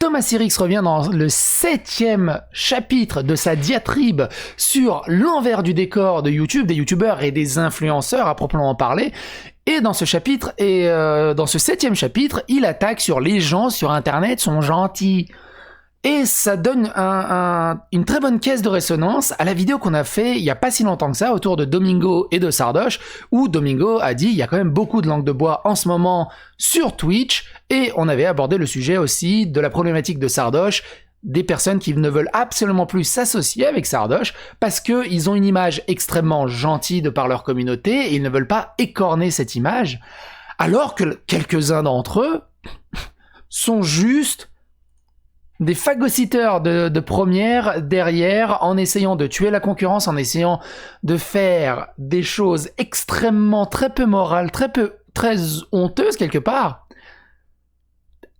Thomas Sirix revient dans le 7e chapitre de sa diatribe sur l'envers du décor de YouTube, des youtubeurs et des influenceurs à proprement parler. Et dans ce chapitre, dans ce 7e chapitre, il attaque sur les gens sur Internet sont gentils. Et ça donne une très bonne caisse de résonance à la vidéo qu'on a fait il y a pas si longtemps que ça autour de Domingo et de Sardoche, où Domingo a dit il y a quand même beaucoup de langue de bois en ce moment sur Twitch, et on avait abordé le sujet aussi de la problématique de Sardoche, des personnes qui ne veulent absolument plus s'associer avec Sardoche parce qu'ils ont une image extrêmement gentille de par leur communauté et ils ne veulent pas écorner cette image, alors que quelques-uns d'entre eux sont juste des phagocyteurs de première derrière, en essayant de tuer la concurrence, en essayant de faire des choses extrêmement très peu morales, très honteuses quelque part.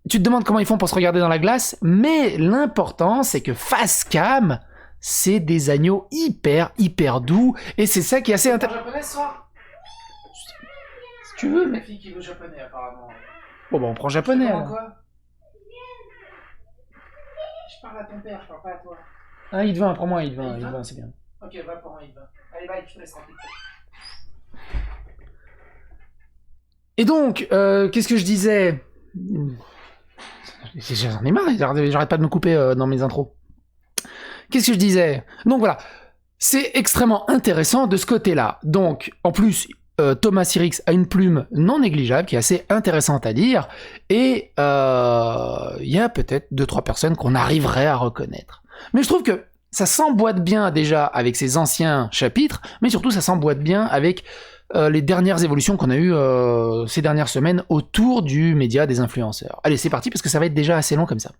Tu te demandes comment ils font pour se regarder dans la glace, mais l'important c'est que face cam, c'est des agneaux hyper doux, et c'est ça qui est assez intéressant. Japonais ce soir ? Si tu veux, mais fille qui veut japonais apparemment. Bon bah on prend japonais. Je parle à ton père, je parle pas à toi. Ah, il te va, prends-moi, il te va, c'est bien. Ok, va pour moi, il te va. Allez, bye, je te laisse tranquille. Et donc, qu'est-ce que je disais ? J'en ai marre, j'arrête pas de me couper dans mes intros. Qu'est-ce que je disais ? Donc voilà, c'est extrêmement intéressant de ce côté-là. Donc, en plus, Thomas Sirix a une plume non négligeable qui est assez intéressante à lire, et il y a peut-être 2-3 personnes qu'on arriverait à reconnaître. Mais je trouve que ça s'emboîte bien déjà avec ses anciens chapitres, mais surtout ça s'emboîte bien avec les dernières évolutions qu'on a eues ces dernières semaines autour du média des influenceurs. Allez, c'est parti parce que ça va être déjà assez long comme ça.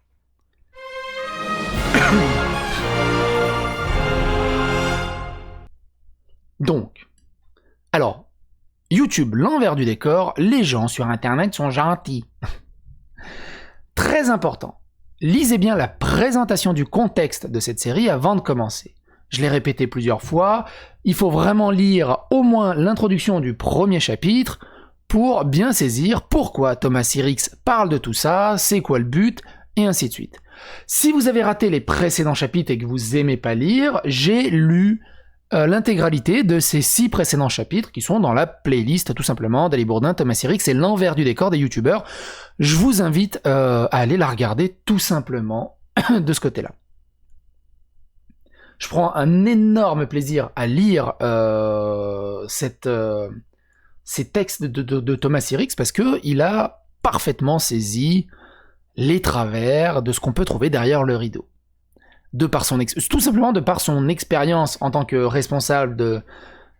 Donc, alors, YouTube, l'envers du décor, les gens sur Internet sont gentils. Très important. Lisez bien la présentation du contexte de cette série avant de commencer. Je l'ai répété plusieurs fois, il faut vraiment lire au moins l'introduction du premier chapitre pour bien saisir pourquoi Thomas Sirix parle de tout ça, c'est quoi le but, et ainsi de suite. Si vous avez raté les précédents chapitres et que vous aimez pas lire, j'ai lu l'intégralité de ces 6 précédents chapitres qui sont dans la playlist tout simplement d'Ali Bourdin, Thomas Sirix, c'est l'envers du décor des youtubeurs. Je vous invite à aller la regarder tout simplement de ce côté-là. Je prends un énorme plaisir à lire ces textes de Thomas Sirix parce qu'il a parfaitement saisi les travers de ce qu'on peut trouver derrière le rideau. Tout simplement de par son expérience en tant que responsable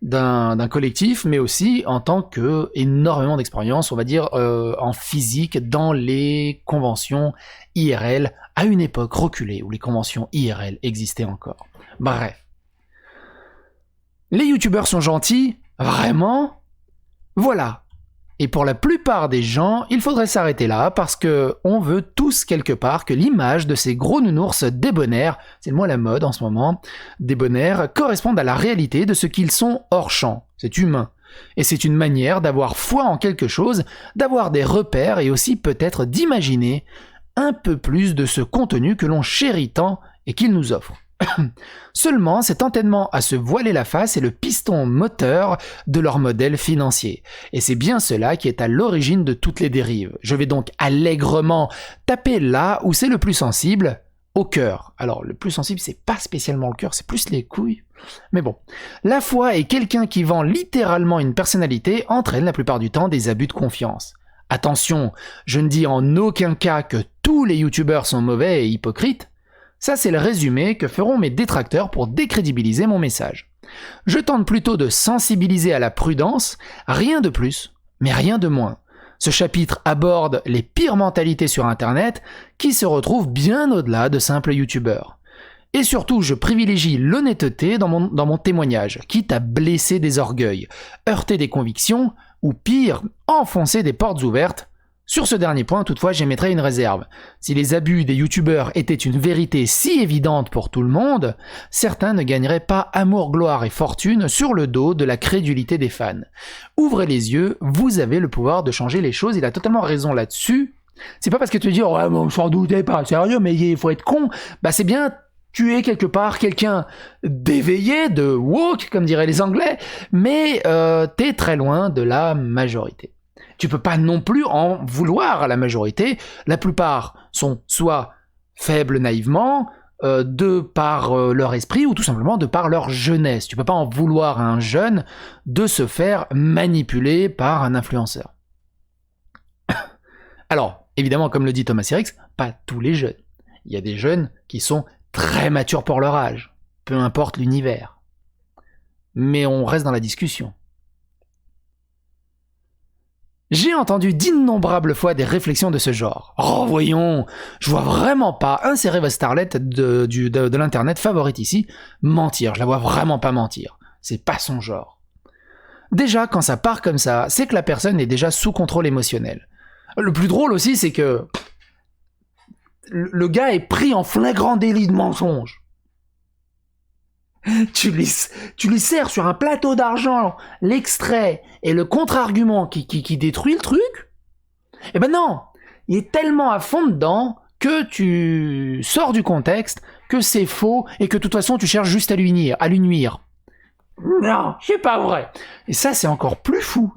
d'un collectif, mais aussi en tant que énormément d'expérience, on va dire, en physique, dans les conventions IRL, à une époque reculée où les conventions IRL existaient encore. Bref. Les youtubeurs sont gentils, vraiment ? Voilà. Et pour la plupart des gens, il faudrait s'arrêter là parce que on veut tous quelque part que l'image de ces gros nounours débonnaires, c'est le mot à la mode en ce moment, débonnaires, corresponde à la réalité de ce qu'ils sont hors champ. C'est humain. Et c'est une manière d'avoir foi en quelque chose, d'avoir des repères et aussi peut-être d'imaginer un peu plus de ce contenu que l'on chérit tant et qu'il nous offre. Seulement, cet entêtement à se voiler la face est le piston moteur de leur modèle financier. Et c'est bien cela qui est à l'origine de toutes les dérives. Je vais donc allègrement taper là où c'est le plus sensible, au cœur. Alors, le plus sensible, c'est pas spécialement le cœur, c'est plus les couilles. Mais bon. La foi est quelqu'un qui vend littéralement une personnalité, entraîne la plupart du temps des abus de confiance. Attention, je ne dis en aucun cas que tous les youtubeurs sont mauvais et hypocrites. Ça, c'est le résumé que feront mes détracteurs pour décrédibiliser mon message. Je tente plutôt de sensibiliser à la prudence, rien de plus, mais rien de moins. Ce chapitre aborde les pires mentalités sur Internet qui se retrouvent bien au-delà de simples youtubeurs. Et surtout, je privilégie l'honnêteté dans mon témoignage, quitte à blesser des orgueils, heurter des convictions, ou pire, enfoncer des portes ouvertes. Sur ce dernier point, toutefois, j'émettrais une réserve. Si les abus des youtubeurs étaient une vérité si évidente pour tout le monde, certains ne gagneraient pas amour, gloire et fortune sur le dos de la crédulité des fans. Ouvrez les yeux, vous avez le pouvoir de changer les choses, il a totalement raison là-dessus. C'est pas parce que tu dis, oh, ouais, bon, j'en doutais pas, sérieux, mais il faut être con. Bah, c'est bien, tu es quelque part quelqu'un d'éveillé, de woke, comme diraient les Anglais, mais t'es très loin de la majorité. Tu peux pas non plus en vouloir à la majorité. La plupart sont soit faibles naïvement, de par leur esprit, ou tout simplement de par leur jeunesse. Tu peux pas en vouloir à un jeune de se faire manipuler par un influenceur. Alors, évidemment, comme le dit Thomas Sirix, pas tous les jeunes. Il y a des jeunes qui sont très matures pour leur âge, peu importe l'univers. Mais on reste dans la discussion. J'ai entendu d'innombrables fois des réflexions de ce genre. Oh voyons, je vois vraiment pas, insérez votre starlet de l'internet favorite ici, mentir, je la vois vraiment pas mentir. C'est pas son genre. Déjà, quand ça part comme ça, c'est que la personne est déjà sous contrôle émotionnel. Le plus drôle aussi, c'est que le gars est pris en flagrant délit de mensonge. Tu lui sers sur un plateau d'argent l'extrait et le contre-argument qui détruit le truc. Eh ben non, il est tellement à fond dedans que tu sors du contexte, que c'est faux et que de toute façon tu cherches juste à lui nuire. Non, c'est pas vrai. Et ça c'est encore plus fou.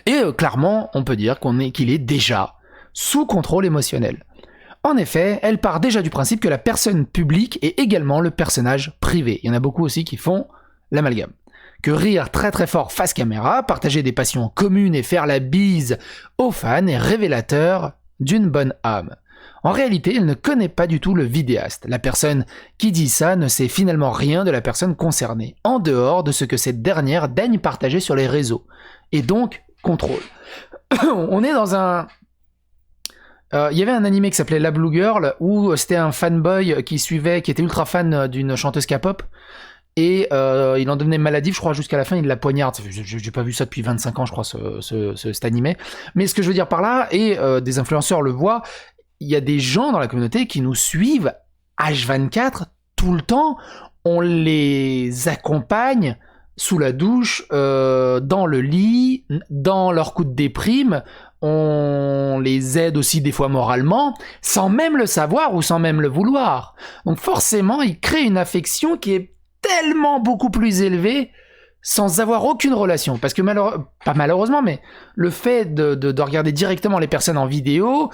Et clairement, on peut dire qu'il est déjà sous contrôle émotionnel. En effet, elle part déjà du principe que la personne publique est également le personnage privé. Il y en a beaucoup aussi qui font l'amalgame. Que rire très très fort face caméra, partager des passions communes et faire la bise aux fans est révélateur d'une bonne âme. En réalité, elle ne connaît pas du tout le vidéaste. La personne qui dit ça ne sait finalement rien de la personne concernée, en dehors de ce que cette dernière daigne partager sur les réseaux. Et donc, contrôle. On est dans un... Il y avait un animé qui s'appelait La Blue Girl, où c'était un fanboy qui était ultra fan d'une chanteuse K-pop, et il en devenait maladif, je crois, jusqu'à la fin, il la poignarde. J'ai pas vu ça depuis 25 ans, je crois, cet animé. Mais ce que je veux dire par là, et des influenceurs le voient, il y a des gens dans la communauté qui nous suivent H24 tout le temps, on les accompagne sous la douche, dans le lit, dans leur coup de déprime, on les aide aussi des fois moralement, sans même le savoir ou sans même le vouloir. Donc forcément, ils créent une affection qui est tellement beaucoup plus élevée sans avoir aucune relation. Parce que pas malheureusement, mais le fait de regarder directement les personnes en vidéo,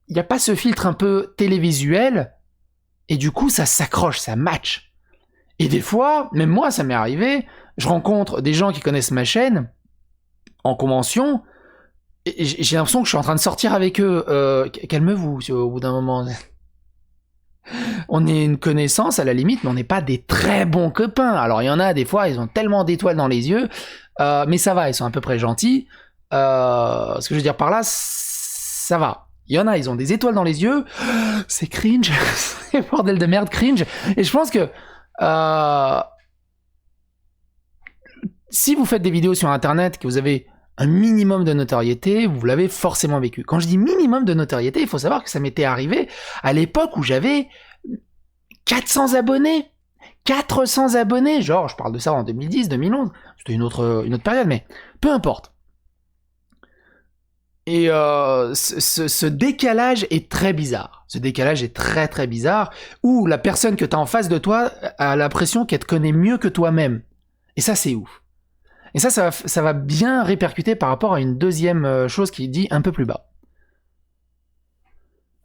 il n'y a pas ce filtre un peu télévisuel, et du coup ça s'accroche, ça match. Et des fois, même moi ça m'est arrivé, je rencontre des gens qui connaissent ma chaîne en convention, et j'ai l'impression que je suis en train de sortir avec eux. Calmez-vous au bout d'un moment. On est une connaissance à la limite, mais on n'est pas des très bons copains. Alors il y en a des fois, ils ont tellement d'étoiles dans les yeux, mais ça va, ils sont à peu près gentils. Ce que je veux dire par là, ça va. Il y en a, ils ont des étoiles dans les yeux, c'est cringe, c'est bordel de merde cringe. Et je pense que si vous faites des vidéos sur internet, que vous avez un minimum de notoriété, vous l'avez forcément vécu. Quand je dis minimum de notoriété, il faut savoir que ça m'était arrivé à l'époque où j'avais 400 abonnés. 400 abonnés, genre je parle de ça en 2010, 2011, c'était une autre période, mais peu importe. Et ce décalage est très bizarre. Ce décalage est très très bizarre, où la personne que tu as en face de toi a l'impression qu'elle te connaît mieux que toi-même. Et ça, c'est ouf. Et ça va bien répercuter par rapport à une deuxième chose qui dit un peu plus bas.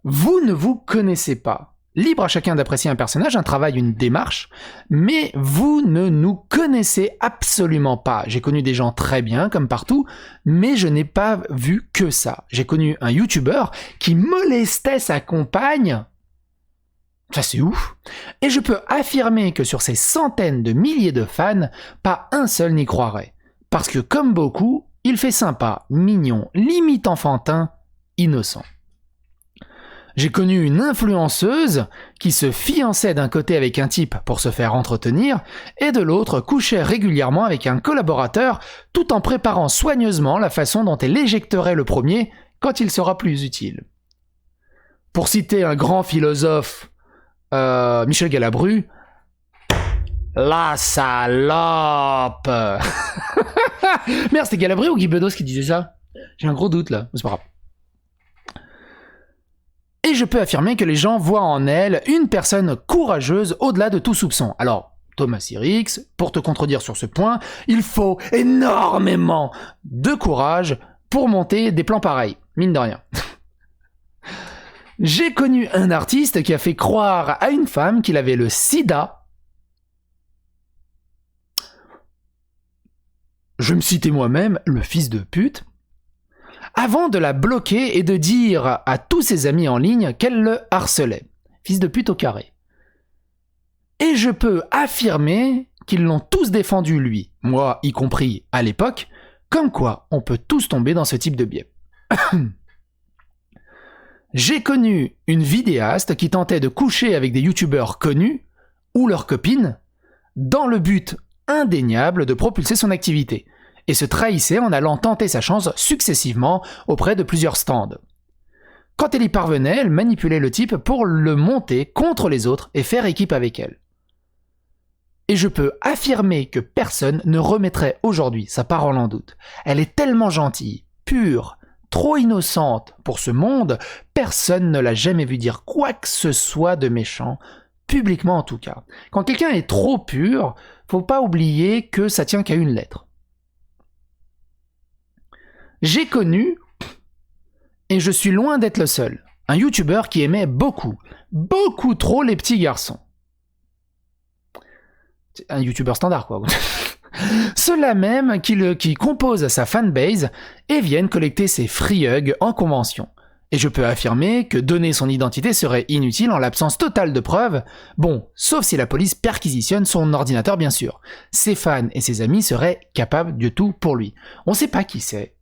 Vous ne vous connaissez pas. Libre à chacun d'apprécier un personnage, un travail, une démarche, mais vous ne nous connaissez absolument pas. J'ai connu des gens très bien, comme partout, mais je n'ai pas vu que ça. J'ai connu un YouTuber qui molestait sa compagne. Ça, c'est ouf. Et je peux affirmer que sur ces centaines de milliers de fans, pas un seul n'y croirait. Parce que, comme beaucoup, il fait sympa, mignon, limite enfantin, innocent. J'ai connu une influenceuse qui se fiançait d'un côté avec un type pour se faire entretenir, et de l'autre couchait régulièrement avec un collaborateur, tout en préparant soigneusement la façon dont elle éjecterait le premier quand il sera plus utile. Pour citer un grand philosophe, Michel Galabru, la salope. Merde, c'était Galabru ou Guy Bedos qui disait ça? J'ai un gros doute là, c'est pas grave. je peux affirmer que les gens voient en elle une personne courageuse au-delà de tout soupçon. Alors, Thomas Sirix, pour te contredire sur ce point, il faut énormément de courage pour monter des plans pareils, mine de rien. J'ai connu un artiste qui a fait croire à une femme qu'il avait le sida. Je me citais moi-même, le fils de pute, avant de la bloquer et de dire à tous ses amis en ligne qu'elle le harcelait. Fils de pute au carré. Et je peux affirmer qu'ils l'ont tous défendu lui, moi y compris à l'époque, comme quoi on peut tous tomber dans ce type de biais. J'ai connu une vidéaste qui tentait de coucher avec des youtubeurs connus, ou leurs copines, dans le but indéniable de propulser son activité, et se trahissait en allant tenter sa chance successivement auprès de plusieurs stands. Quand elle y parvenait, elle manipulait le type pour le monter contre les autres et faire équipe avec elle. Et je peux affirmer que personne ne remettrait aujourd'hui sa parole en doute. Elle est tellement gentille, pure, trop innocente pour ce monde, personne ne l'a jamais vu dire quoi que ce soit de méchant, publiquement en tout cas. Quand quelqu'un est trop pur, faut pas oublier que ça tient qu'à une lettre. J'ai connu, et je suis loin d'être le seul, un youtubeur qui aimait beaucoup trop les petits garçons. Un youtubeur standard, quoi. Ceux-là même qui composent sa fanbase et viennent collecter ses free hugs en convention. Et je peux affirmer que donner son identité serait inutile en l'absence totale de preuves, bon, sauf si la police perquisitionne son ordinateur bien sûr. Ses fans et ses amis seraient capables de tout pour lui. On sait pas qui c'est.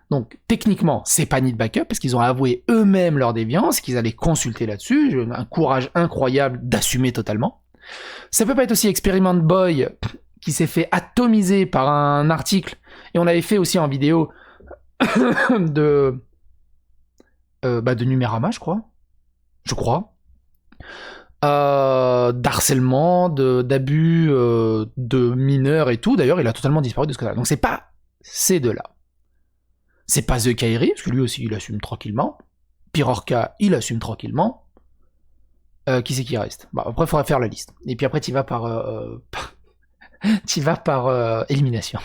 Donc techniquement, c'est pas ni de backup parce qu'ils ont avoué eux-mêmes leur déviance, qu'ils allaient consulter là-dessus, un courage incroyable d'assumer totalement. Ça peut pas être aussi Experiment Boy qui s'est fait atomiser par un article, et on l'avait fait aussi en vidéo de Numérama, je crois. D'harcèlement, d'abus de mineurs et tout. D'ailleurs, il a totalement disparu de ce cas-là. Donc c'est pas ces deux-là. C'est pas The Kairi, parce que lui aussi il assume tranquillement. Pirorca, il assume tranquillement. Qui c'est qui reste? Bah, après, il faudrait faire la liste. Et puis après, t'y vas par élimination.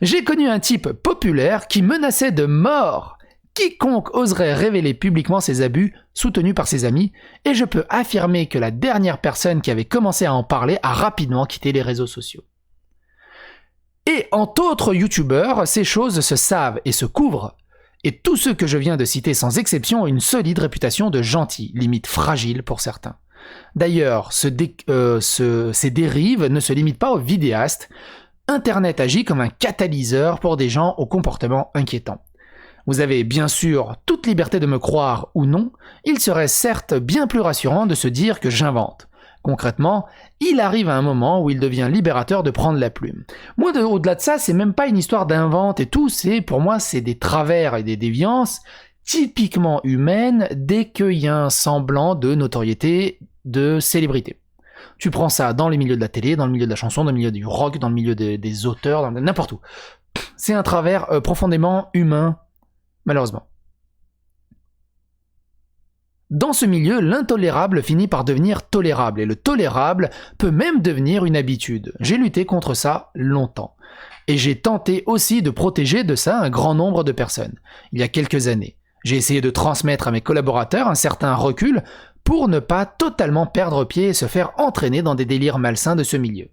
J'ai connu un type populaire qui menaçait de mort quiconque oserait révéler publiquement ses abus, soutenu par ses amis, et je peux affirmer que la dernière personne qui avait commencé à en parler a rapidement quitté les réseaux sociaux. Et entre autres youtubeurs, ces choses se savent et se couvrent, et tous ceux que je viens de citer sans exception ont une solide réputation de gentils, limite fragile pour certains. D'ailleurs, ces dérives ne se limitent pas aux vidéastes. Internet agit comme un catalyseur pour des gens au comportement inquiétant. Vous avez bien sûr toute liberté de me croire ou non, il serait certes bien plus rassurant de se dire que j'invente. Concrètement, il arrive à un moment où il devient libérateur de prendre la plume. Moi, au-delà de ça, c'est même pas une histoire d'invente et tout, pour moi, c'est des travers et des déviances typiquement humaines dès qu'il y a un semblant de notoriété, de célébrité. Tu prends ça dans les milieux de la télé, dans le milieu de la chanson, dans le milieu du rock, dans le milieu des auteurs, n'importe où. C'est un travers profondément humain, malheureusement. Dans ce milieu, l'intolérable finit par devenir tolérable, et le tolérable peut même devenir une habitude. J'ai lutté contre ça longtemps. Et j'ai tenté aussi de protéger de ça un grand nombre de personnes, il y a quelques années. J'ai essayé de transmettre à mes collaborateurs un certain recul pour ne pas totalement perdre pied et se faire entraîner dans des délires malsains de ce milieu.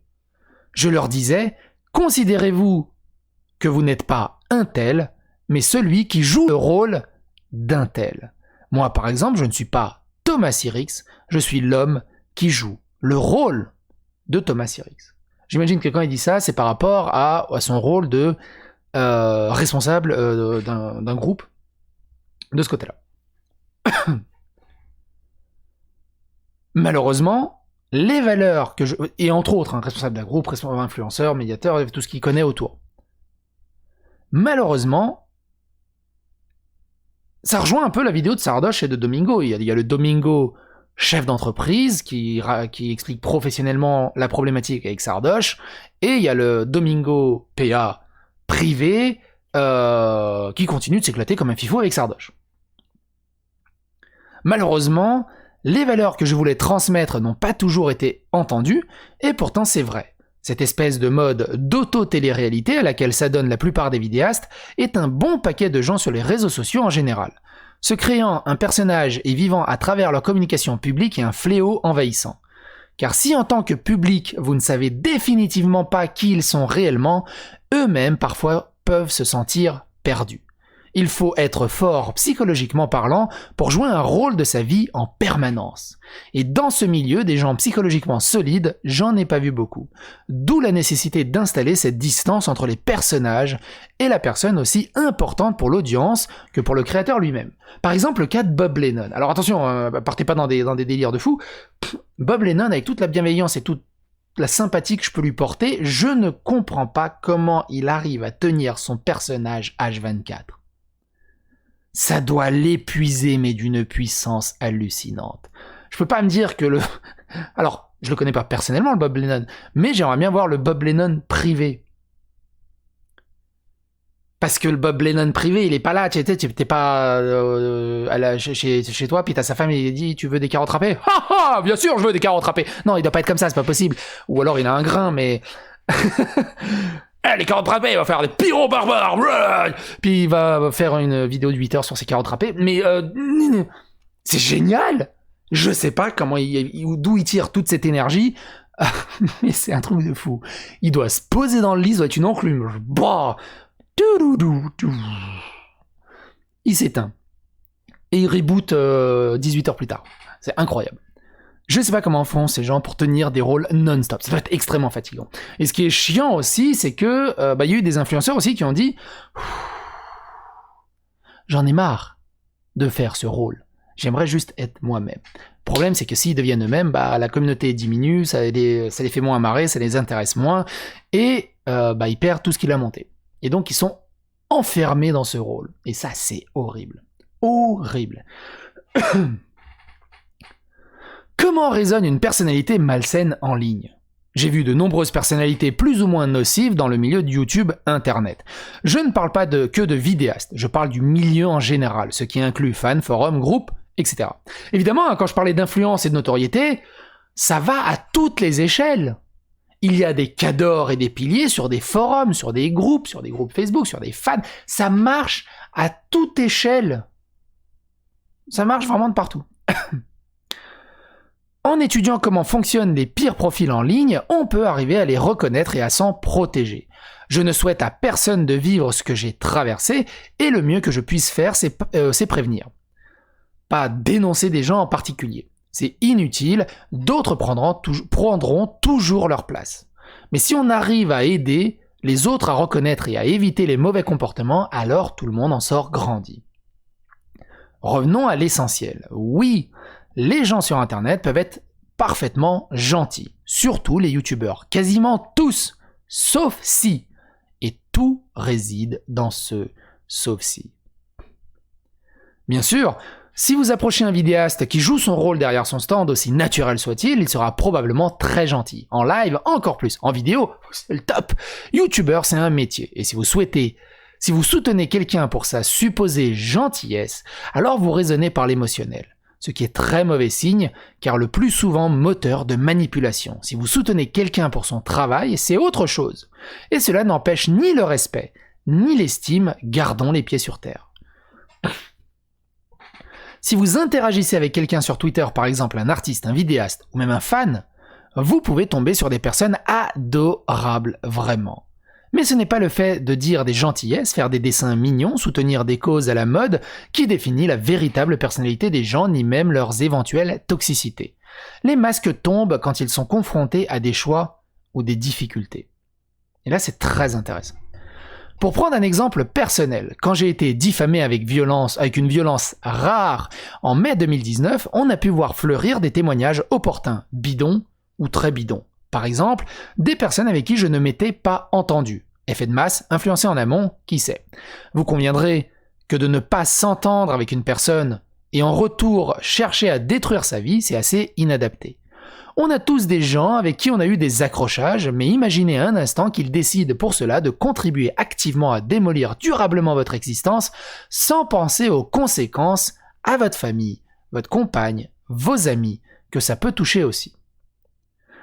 Je leur disais, considérez-vous que vous n'êtes pas un tel, mais celui qui joue le rôle d'un tel. Moi, par exemple, je ne suis pas Thomas Sirix, je suis l'homme qui joue le rôle de Thomas Sirix. J'imagine que quand il dit ça, c'est par rapport à son rôle de responsable d'un groupe de ce côté-là. Malheureusement, les valeurs que et entre autres, responsable d'un groupe, responsable influenceur, médiateur, tout ce qu'il connaît autour. Malheureusement, ça rejoint un peu la vidéo de Sardoche et de Domingo. Il y a le Domingo chef d'entreprise qui explique professionnellement la problématique avec Sardoche, et il y a le Domingo PA privé qui continue de s'éclater comme un fifou avec Sardoche. Malheureusement, les valeurs que je voulais transmettre n'ont pas toujours été entendues, et pourtant c'est vrai. Cette espèce de mode d'auto-télé-réalité à laquelle s'adonnent la plupart des vidéastes est un bon paquet de gens sur les réseaux sociaux en général. Se créant un personnage et vivant à travers leur communication publique est un fléau envahissant. Car si en tant que public, vous ne savez définitivement pas qui ils sont réellement, eux-mêmes parfois peuvent se sentir perdus. Il faut être fort psychologiquement parlant pour jouer un rôle de sa vie en permanence. Et dans ce milieu, des gens psychologiquement solides, j'en ai pas vu beaucoup. D'où la nécessité d'installer cette distance entre les personnages et la personne aussi importante pour l'audience que pour le créateur lui-même. Par exemple, le cas de Bob Lennon. Alors attention, partez pas dans des délires de fou. Bob Lennon, avec toute la bienveillance et toute la sympathie que je peux lui porter, je ne comprends pas comment il arrive à tenir son personnage H24. Ça doit l'épuiser, mais d'une puissance hallucinante. Je peux pas me dire que Alors, je le connais pas personnellement, le Bob Lennon, mais j'aimerais bien voir le Bob Lennon privé. Parce que le Bob Lennon privé, il est pas là, t'es pas chez toi, puis t'as sa femme, il dit, tu veux des carottes râpées ? Ha ha, bien sûr, je veux des carottes râpées. Non, il doit pas être comme ça, c'est pas possible. Ou alors il a un grain, mais... les carottes râpées, il va faire des pyros barbares. Puis il va faire une vidéo de 8 heures sur ses carottes râpées. Mais c'est génial. Je sais pas d'où il tire toute cette énergie. Mais c'est un truc de fou. Il doit se poser dans le lit, ça doit être une enclume. Bah, il s'éteint. Et il reboot 18 heures plus tard. C'est incroyable. Je sais pas comment font ces gens pour tenir des rôles non-stop. Ça doit être extrêmement fatigant. Et ce qui est chiant aussi, c'est que y a eu des influenceurs aussi qui ont dit « J'en ai marre de faire ce rôle. J'aimerais juste être moi-même. » Le problème, c'est que s'ils deviennent eux-mêmes, la communauté diminue, ça les fait moins marrer, ça les intéresse moins, et ils perdent tout ce qu'il a monté. Et donc, ils sont enfermés dans ce rôle. Et ça, c'est horrible. Horrible. Comment résonne une personnalité malsaine en ligne ? J'ai vu de nombreuses personnalités plus ou moins nocives dans le milieu de YouTube Internet. Je ne parle pas que de vidéastes, je parle du milieu en général, ce qui inclut fans, forums, groupes, etc. Évidemment, quand je parlais d'influence et de notoriété, ça va à toutes les échelles. Il y a des cadors et des piliers sur des forums, sur des groupes Facebook, sur des fans. Ça marche à toute échelle. Ça marche vraiment de partout. En étudiant comment fonctionnent les pires profils en ligne, on peut arriver à les reconnaître et à s'en protéger. Je ne souhaite à personne de vivre ce que j'ai traversé, et le mieux que je puisse faire, c'est prévenir. Pas dénoncer des gens en particulier. C'est inutile, d'autres prendront toujours leur place. Mais si on arrive à aider les autres à reconnaître et à éviter les mauvais comportements, alors tout le monde en sort grandi. Revenons à l'essentiel. Oui, les gens sur Internet peuvent être parfaitement gentils, surtout les youtubeurs, quasiment tous, sauf si, et tout réside dans ce sauf si. Bien sûr, si vous approchez un vidéaste qui joue son rôle derrière son stand, aussi naturel soit-il, il sera probablement très gentil. En live, encore plus. En vidéo, c'est le top. Youtubeur, c'est un métier, et si vous soutenez quelqu'un pour sa supposée gentillesse, alors vous raisonnez par l'émotionnel. Ce qui est très mauvais signe, car le plus souvent moteur de manipulation. Si vous soutenez quelqu'un pour son travail, c'est autre chose. Et cela n'empêche ni le respect, ni l'estime, gardons les pieds sur terre. Si vous interagissez avec quelqu'un sur Twitter, par exemple un artiste, un vidéaste, ou même un fan, vous pouvez tomber sur des personnes adorables, vraiment. Mais ce n'est pas le fait de dire des gentillesses, faire des dessins mignons, soutenir des causes à la mode qui définit la véritable personnalité des gens, ni même leurs éventuelles toxicités. Les masques tombent quand ils sont confrontés à des choix ou des difficultés. Et là, c'est très intéressant. Pour prendre un exemple personnel, quand j'ai été diffamé avec une violence rare en mai 2019, on a pu voir fleurir des témoignages opportuns, bidons ou très bidons. Par exemple, des personnes avec qui je ne m'étais pas entendu. Effet de masse, influencé en amont, qui sait. Vous conviendrez que de ne pas s'entendre avec une personne et en retour chercher à détruire sa vie, c'est assez inadapté. On a tous des gens avec qui on a eu des accrochages, mais imaginez un instant qu'ils décident pour cela de contribuer activement à démolir durablement votre existence sans penser aux conséquences à votre famille, votre compagne, vos amis, que ça peut toucher aussi.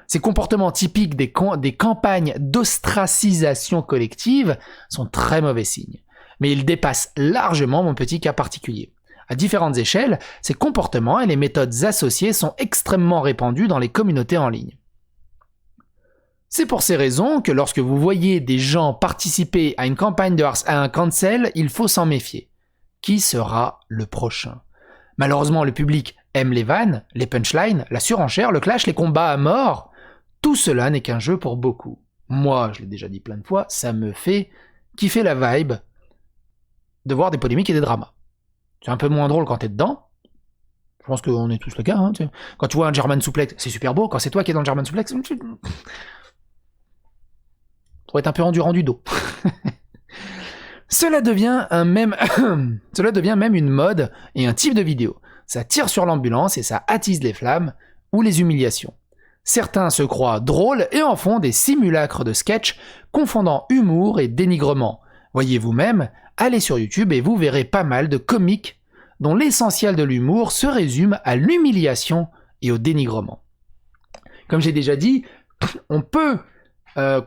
Ces comportements typiques des campagnes d'ostracisation collective sont très mauvais signes, mais ils dépassent largement mon petit cas particulier. À différentes échelles, ces comportements et les méthodes associées sont extrêmement répandus dans les communautés en ligne. C'est pour ces raisons que lorsque vous voyez des gens participer à une campagne à un cancel, il faut s'en méfier. Qui sera le prochain ? Malheureusement, le public aime les vannes, les punchlines, la surenchère, le clash, les combats à mort. Tout cela n'est qu'un jeu pour beaucoup. Moi, je l'ai déjà dit plein de fois, ça me fait kiffer la vibe de voir des polémiques et des dramas. C'est un peu moins drôle quand t'es dedans. Je pense qu'on est tous le cas. Hein, tu sais. Quand tu vois un German Suplex, c'est super beau. Quand c'est toi qui es dans le German Suplex, pour être un peu endurant du dos. Cela devient même une mode et un type de vidéo. Ça tire sur l'ambulance et ça attise les flammes ou les humiliations. Certains se croient drôles et en font des simulacres de sketch, confondant humour et dénigrement. Voyez vous-même, allez sur YouTube et vous verrez pas mal de comiques dont l'essentiel de l'humour se résume à l'humiliation et au dénigrement. Comme j'ai déjà dit, on peut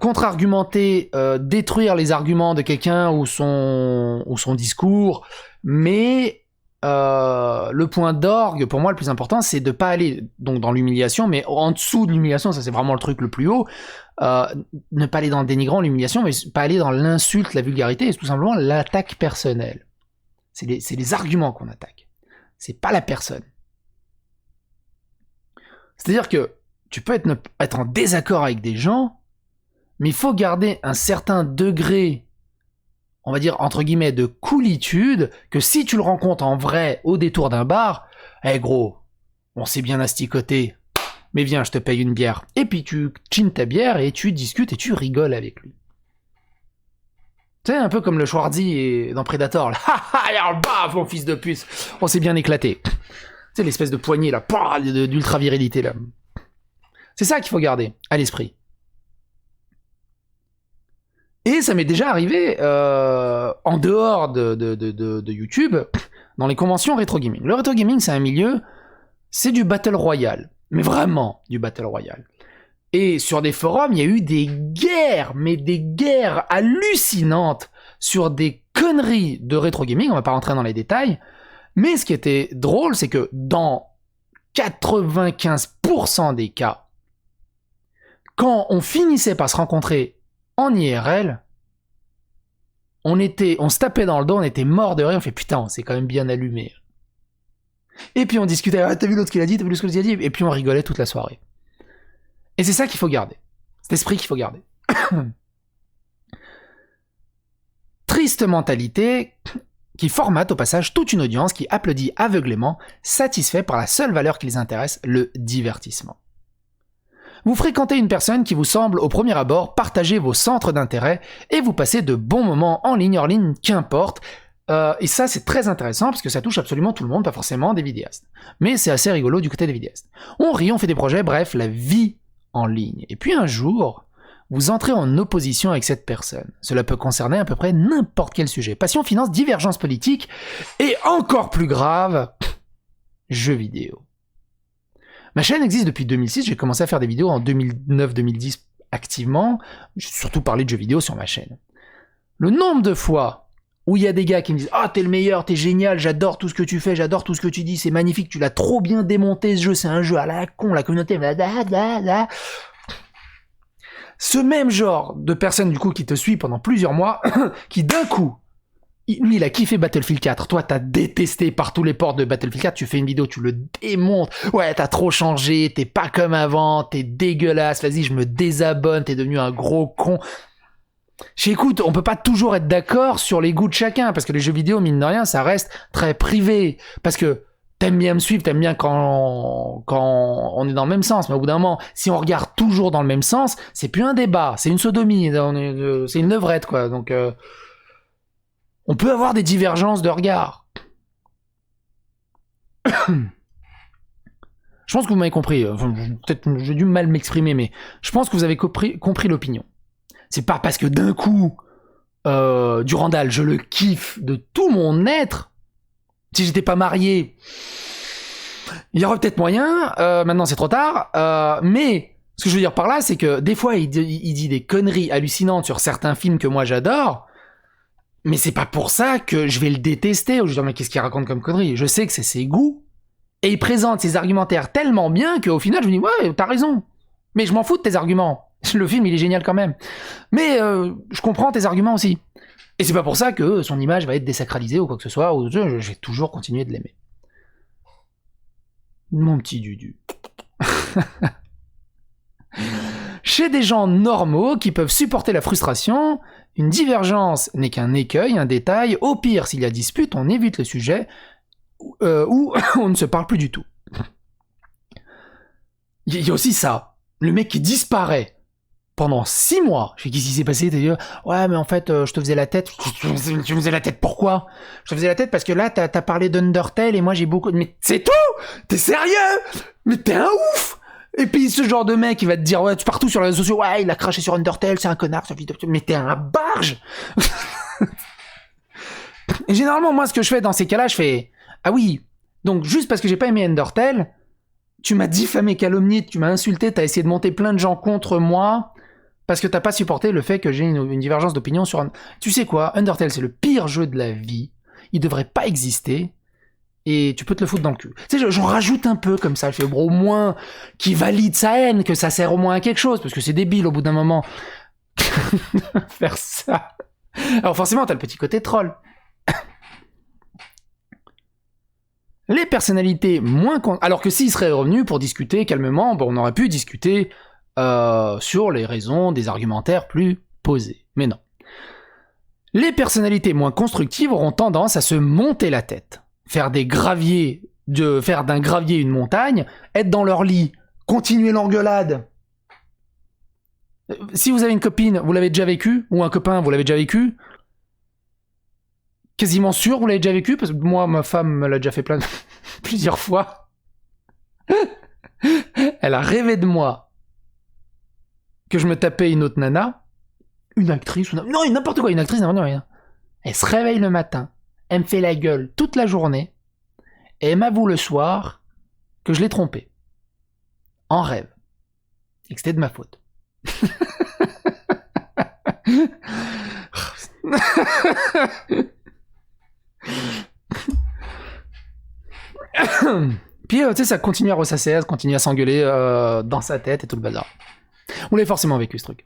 contre-argumenter, détruire les arguments de quelqu'un ou son discours, mais le point d'orgue, pour moi, le plus important, c'est de pas aller donc dans l'humiliation, mais en dessous de l'humiliation, ça c'est vraiment le truc le plus haut, ne pas aller dans le dénigrant, l'humiliation, mais pas aller dans l'insulte, la vulgarité, et tout simplement l'attaque personnelle. C'est les arguments qu'on attaque. C'est pas la personne. C'est-à-dire que tu peux être en désaccord avec des gens, mais il faut garder un certain degré, on va dire entre guillemets, de coolitude, que si tu le rencontres en vrai au détour d'un bar, gros, on s'est bien asticoté, mais viens, je te paye une bière. Et puis tu chines ta bière et tu discutes et tu rigoles avec lui. Tu sais, un peu comme le Schwarzy dans Predator, là. Ha baf, mon fils de puce, on s'est bien éclaté. Tu sais, l'espèce de poignée, là, d'ultra virilité, là. C'est ça qu'il faut garder à l'esprit. Et ça m'est déjà arrivé en dehors de YouTube, dans les conventions rétro gaming. Le rétro gaming, c'est un milieu, c'est du battle royale, mais vraiment du battle royale. Et sur des forums, il y a eu des guerres, mais des guerres hallucinantes sur des conneries de rétro gaming. On va pas rentrer dans les détails, mais ce qui était drôle, c'est que dans 95% des cas, quand on finissait par se rencontrer en IRL, on se tapait dans le dos, on était mort de rire, on fait putain, on s'est quand même bien allumé. Et puis on discutait, t'as vu l'autre qu'il a dit, t'as vu ce qu'il a dit, et puis on rigolait toute la soirée. Et c'est ça qu'il faut garder, cet esprit qu'il faut garder. Triste mentalité qui formate au passage toute une audience qui applaudit aveuglément, satisfait par la seule valeur qui les intéresse, le divertissement. Vous fréquentez une personne qui vous semble au premier abord partager vos centres d'intérêt et vous passez de bons moments en ligne, hors ligne, qu'importe. Et ça, c'est très intéressant parce que ça touche absolument tout le monde, pas forcément des vidéastes. Mais c'est assez rigolo du côté des vidéastes. On rit, on fait des projets, bref, la vie en ligne. Et puis un jour, vous entrez en opposition avec cette personne. Cela peut concerner à peu près n'importe quel sujet. Passion, finance, divergence politique et encore plus grave, jeux vidéo. Ma chaîne existe depuis 2006, j'ai commencé à faire des vidéos en 2009-2010 activement, j'ai surtout parlé de jeux vidéo sur ma chaîne. Le nombre de fois où il y a des gars qui me disent « Ah, t'es le meilleur, t'es génial, j'adore tout ce que tu fais, j'adore tout ce que tu dis, c'est magnifique, tu l'as trop bien démonté ce jeu, c'est un jeu à la con, la communauté... » Ce même genre de personne du coup qui te suit pendant plusieurs mois, qui d'un coup, lui il a kiffé Battlefield 4, toi t'as détesté par tous les ports de Battlefield 4, tu fais une vidéo, tu le démontes, ouais t'as trop changé, t'es pas comme avant, t'es dégueulasse, vas-y je me désabonne, t'es devenu un gros con. Écoute, on peut pas toujours être d'accord sur les goûts de chacun, parce que les jeux vidéo, mine de rien, ça reste très privé, parce que t'aimes bien me suivre, t'aimes bien quand on est dans le même sens, mais au bout d'un moment, si on regarde toujours dans le même sens, c'est plus un débat, c'est une sodomie, c'est une levrette quoi, donc... On peut avoir des divergences de regard. Je pense que vous m'avez compris. Enfin, peut-être j'ai dû mal m'exprimer, mais je pense que vous avez compris l'opinion. C'est pas parce que d'un coup, Durandal, je le kiffe de tout mon être. Si j'étais pas marié, Il y aurait peut-être moyen, maintenant c'est trop tard, mais ce que je veux dire par là, c'est que des fois il dit des conneries hallucinantes sur certains films que moi j'adore, mais c'est pas pour ça que je vais le détester, ou je vais dire mais qu'est-ce qu'il raconte comme conneries. Je sais que c'est ses goûts, et il présente ses argumentaires tellement bien qu'au final je me dis ouais, t'as raison, mais je m'en fous de tes arguments. Le film il est génial quand même, mais je comprends tes arguments aussi. Et c'est pas pour ça que son image va être désacralisée ou quoi que ce soit, ou je vais toujours continuer de l'aimer. Mon petit Dudu. Chez des gens normaux qui peuvent supporter la frustration, une divergence n'est qu'un écueil, un détail. Au pire, s'il y a dispute, on évite le sujet ou on ne se parle plus du tout. Il y a aussi ça, le mec qui disparaît pendant 6 mois. Je sais qu'est-ce qui s'est passé, t'as dit ouais mais en fait je te faisais la tête. Tu me faisais la tête pourquoi? Je te faisais la tête parce que là t'as parlé d'Undertale et moi j'ai beaucoup... Mais c'est tout? T'es sérieux? Mais t'es un ouf! Et puis ce genre de mec il va te dire ouais tu partout sur les réseaux sociaux, ouais il a craché sur Undertale, c'est un connard, sa vie de... Mais t'es un barge. Et généralement moi ce que je fais dans ces cas-là, je fais ah oui, donc juste parce que j'ai pas aimé Undertale, tu m'as diffamé, calomnié, tu m'as insulté, t'as essayé de monter plein de gens contre moi parce que t'as pas supporté le fait que j'ai une divergence d'opinion sur... Tu sais quoi, Undertale c'est le pire jeu de la vie, il devrait pas exister, et tu peux te le foutre dans le cul. Tu sais, j'en rajoute un peu comme ça, je fais au moins qui valide sa haine, que ça sert au moins à quelque chose, parce que c'est débile au bout d'un moment faire ça. Alors forcément t'as le petit côté troll. Les personnalités moins... Alors que s'ils seraient revenus pour discuter calmement, bon, on aurait pu discuter sur les raisons des argumentaires plus posés. Mais non. Les personnalités moins constructives auront tendance à se monter la tête. Faire d'un gravier une montagne, être dans leur lit, continuer l'engueulade. Si vous avez une copine, vous l'avez déjà vécu, ou un copain, vous l'avez déjà vécu, quasiment sûr vous l'avez déjà vécu, parce que moi, ma femme me l'a déjà fait plusieurs fois. Elle a rêvé de moi que je me tapais une autre nana, une actrice, non, n'importe quoi, une actrice, n'importe rien. Elle se réveille le matin, elle me fait la gueule toute la journée, et elle m'avoue le soir que je l'ai trompée. En rêve. Et que c'était de ma faute. Puis, tu sais, ça continue à ressasser, ça continue à s'engueuler dans sa tête et tout le bazar. On l'a forcément vécu, ce truc.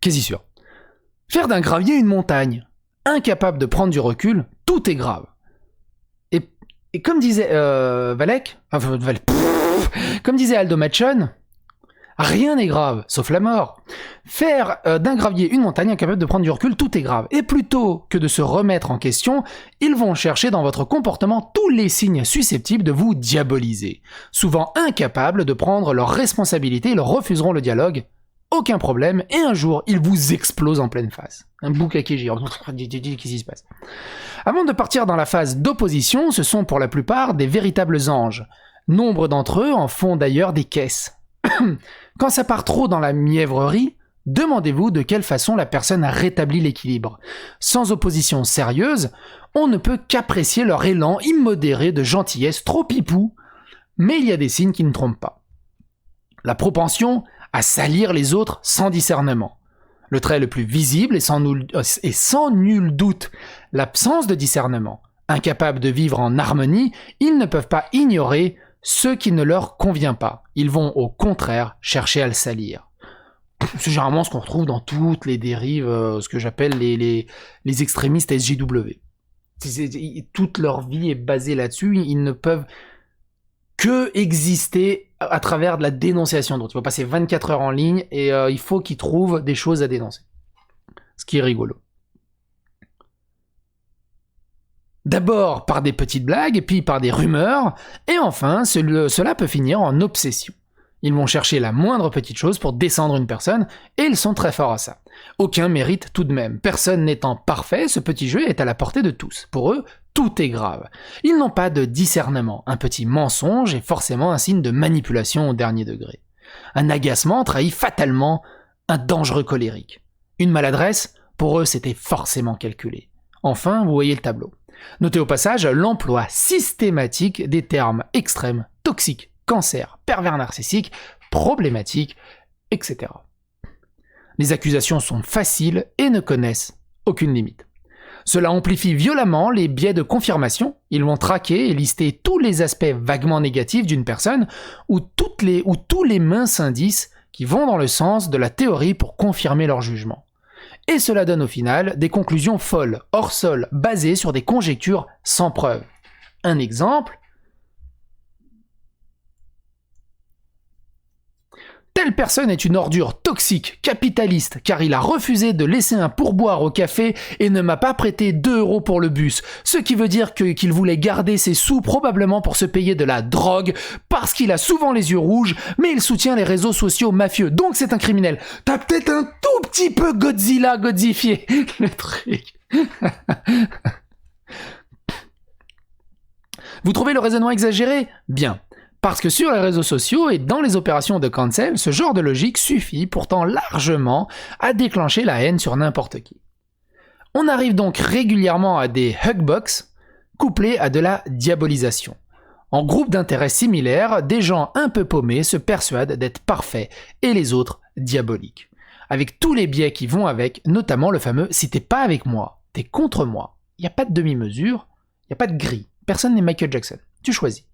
Quasi sûr. Faire d'un gravier une montagne, incapable de prendre du recul, tout est grave. Et comme disait comme disait Aldo Machon, rien n'est grave, sauf la mort. Faire d'un gravier une montagne incapable de prendre du recul, tout est grave. Et plutôt que de se remettre en question, ils vont chercher dans votre comportement tous les signes susceptibles de vous diaboliser. Souvent incapables de prendre leurs responsabilités, ils refuseront le dialogue. Aucun problème, et un jour, ils vous explosent en pleine face. Un boucaquet géant. Qu'est-ce qui se passe? Avant de partir dans la phase d'opposition, ce sont pour la plupart des véritables anges. Nombre d'entre eux en font d'ailleurs des caisses. Quand ça part trop dans la mièvrerie, demandez-vous de quelle façon la personne a rétabli l'équilibre. Sans opposition sérieuse, on ne peut qu'apprécier leur élan immodéré de gentillesse trop pipou, mais il y a des signes qui ne trompent pas. La propension à salir les autres sans discernement. Le trait le plus visible est sans nul doute l'absence de discernement. Incapables de vivre en harmonie, ils ne peuvent pas ignorer ce qui ne leur convient pas. Ils vont au contraire chercher à le salir. C'est généralement ce qu'on retrouve dans toutes les dérives, ce que j'appelle les extrémistes SJW. Toute leur vie est basée là-dessus, ils ne peuvent que exister à travers de la dénonciation d'autres. Il faut passer 24 heures en ligne et il faut qu'ils trouvent des choses à dénoncer. Ce qui est rigolo. D'abord par des petites blagues, et puis par des rumeurs, et enfin, cela peut finir en obsession. Ils vont chercher la moindre petite chose pour descendre une personne, et ils sont très forts à ça. Aucun mérite tout de même. Personne n'étant parfait, ce petit jeu est à la portée de tous. Pour eux, tout est grave. Ils n'ont pas de discernement. Un petit mensonge est forcément un signe de manipulation au dernier degré. Un agacement trahit fatalement un dangereux colérique. Une maladresse, pour eux, c'était forcément calculé. Enfin, vous voyez le tableau. Notez au passage l'emploi systématique des termes extrêmes, toxiques, cancer, pervers narcissique, problématique, etc. Les accusations sont faciles et ne connaissent aucune limite. Cela amplifie violemment les biais de confirmation. Ils vont traquer et lister tous les aspects vaguement négatifs d'une personne ou tous les minces indices qui vont dans le sens de la théorie pour confirmer leur jugement. Et cela donne au final des conclusions folles, hors sol, basées sur des conjectures sans preuve. Un exemple. Telle personne est une ordure toxique, capitaliste, car il a refusé de laisser un pourboire au café et ne m'a pas prêté 2 € pour le bus. Ce qui veut dire qu'il voulait garder ses sous probablement pour se payer de la drogue, parce qu'il a souvent les yeux rouges, mais il soutient les réseaux sociaux mafieux, donc c'est un criminel. T'as peut-être un tout petit peu Godzifié le truc. Vous trouvez le raisonnement exagéré ? Bien. Parce que sur les réseaux sociaux et dans les opérations de cancel, ce genre de logique suffit pourtant largement à déclencher la haine sur n'importe qui. On arrive donc régulièrement à des hugbox couplés à de la diabolisation. En groupe d'intérêts similaires, des gens un peu paumés se persuadent d'être parfaits et les autres diaboliques. Avec tous les biais qui vont avec, notamment le fameux « si t'es pas avec moi, t'es contre moi ». Il n'y a pas de demi-mesure, il n'y a pas de gris. Personne n'est Michael Jackson. Tu choisis.